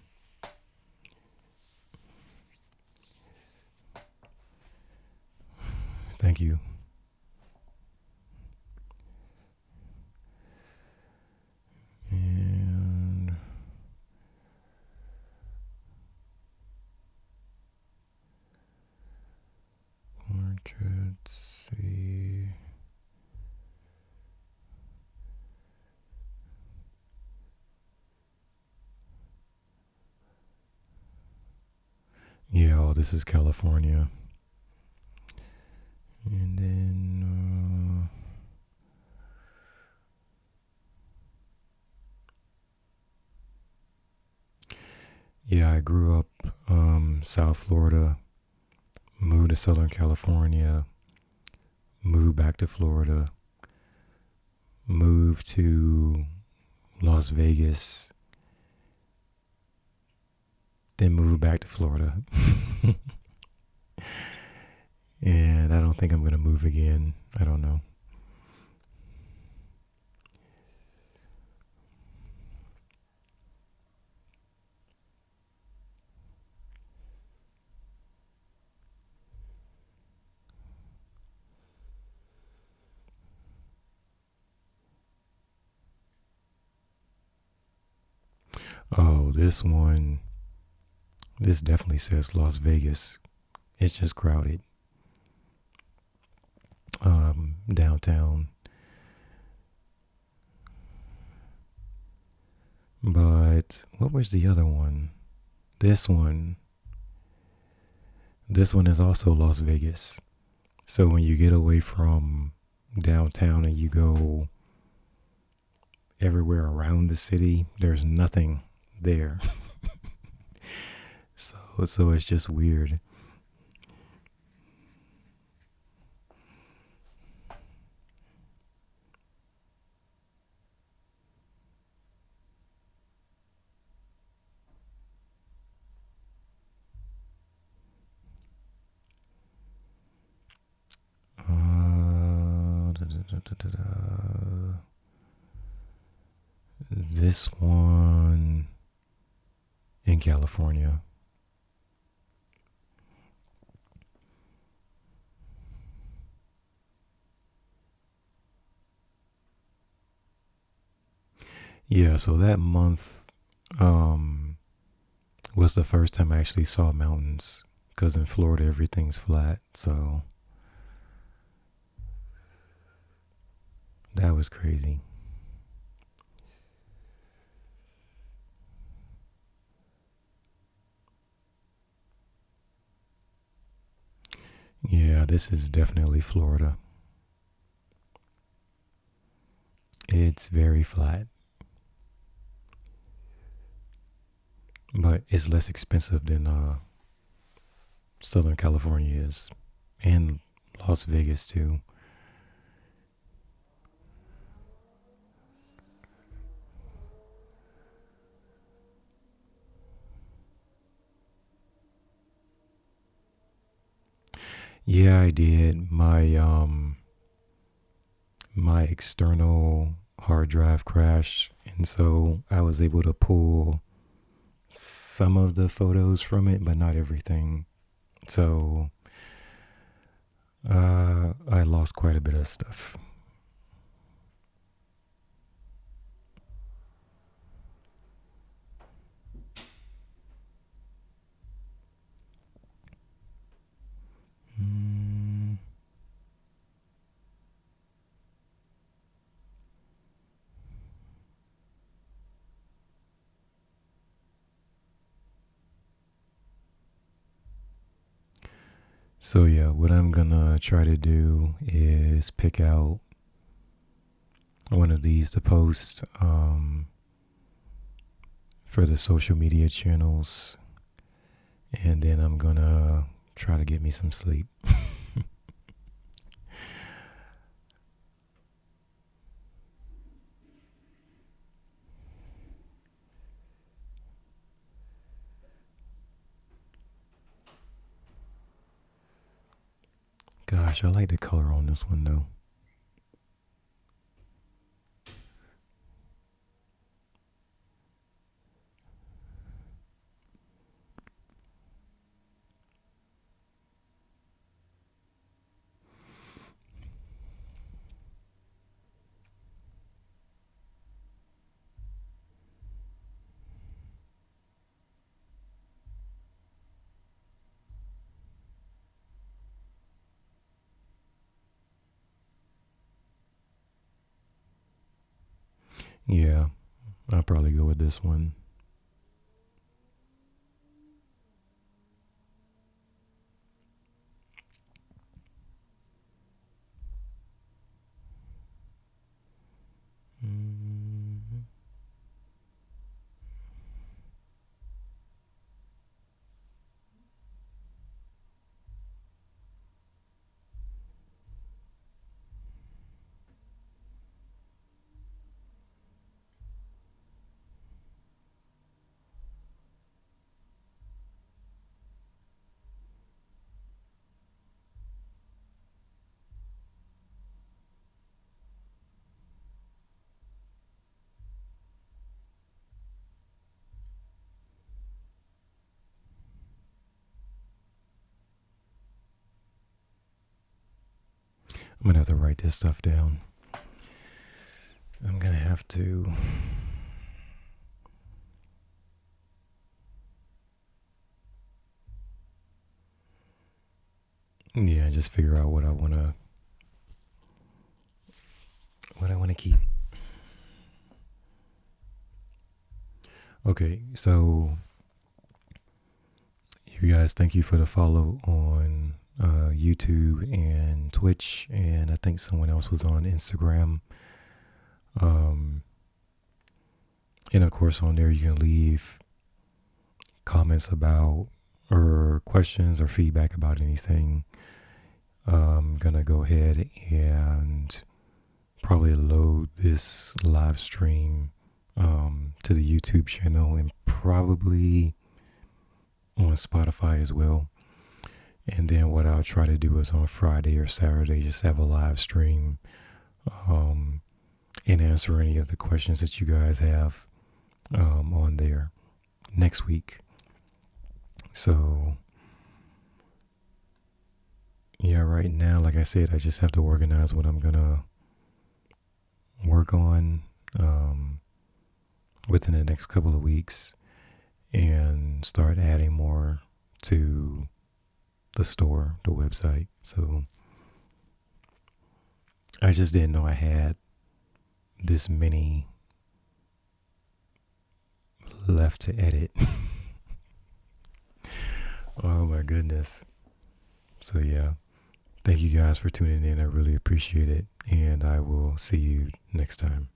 Thank you. And portraits, see. Yeah, oh, this is California. And then, yeah, I grew up South Florida, moved to Southern California, moved back to Florida, moved to Las Vegas, then moved back to Florida. And I don't think I'm going to move again. I don't know. Oh, this definitely says Las Vegas. It's just crowded. Downtown. But what was the other one? This one. This one is also Las Vegas. So when you get away from downtown and you go everywhere around the city, there's nothing there. So it's just weird. This one in California. Yeah, so that month was the first time I actually saw mountains. Because in Florida, everything's flat. So that was crazy. Yeah, this is definitely Florida. It's very flat, but it's less expensive than Southern California is, and Las Vegas too. Yeah, I did. My external hard drive crashed, and so I was able to pull some of the photos from it, but not everything. So I lost quite a bit of stuff. Mm. So yeah, what I'm gonna try to do is pick out one of these to post for the social media channels, and then I'm gonna try to get me some sleep. Gosh, I like the color on this one though. Yeah, I'll probably go with this one. I'm gonna have to write this stuff down. I'm gonna have to. Yeah, just figure out what I wanna keep. Okay, so you guys, thank you for the follow on YouTube and Twitch, and I think someone else was on Instagram. And of course, on there you can leave comments about or questions or feedback about anything. I'm gonna go ahead and probably load this live stream to the YouTube channel and probably on Spotify as well. And then what I'll try to do is on Friday or Saturday just have a live stream and answer any of the questions that you guys have on there next week. So yeah, right now, like I said, I just have to organize what I'm gonna work on within the next couple of weeks and start adding more to the store, the website. So I just didn't know I had this many left to edit. Oh my goodness. So yeah, thank you guys for tuning in. I really appreciate it. And I will see you next time.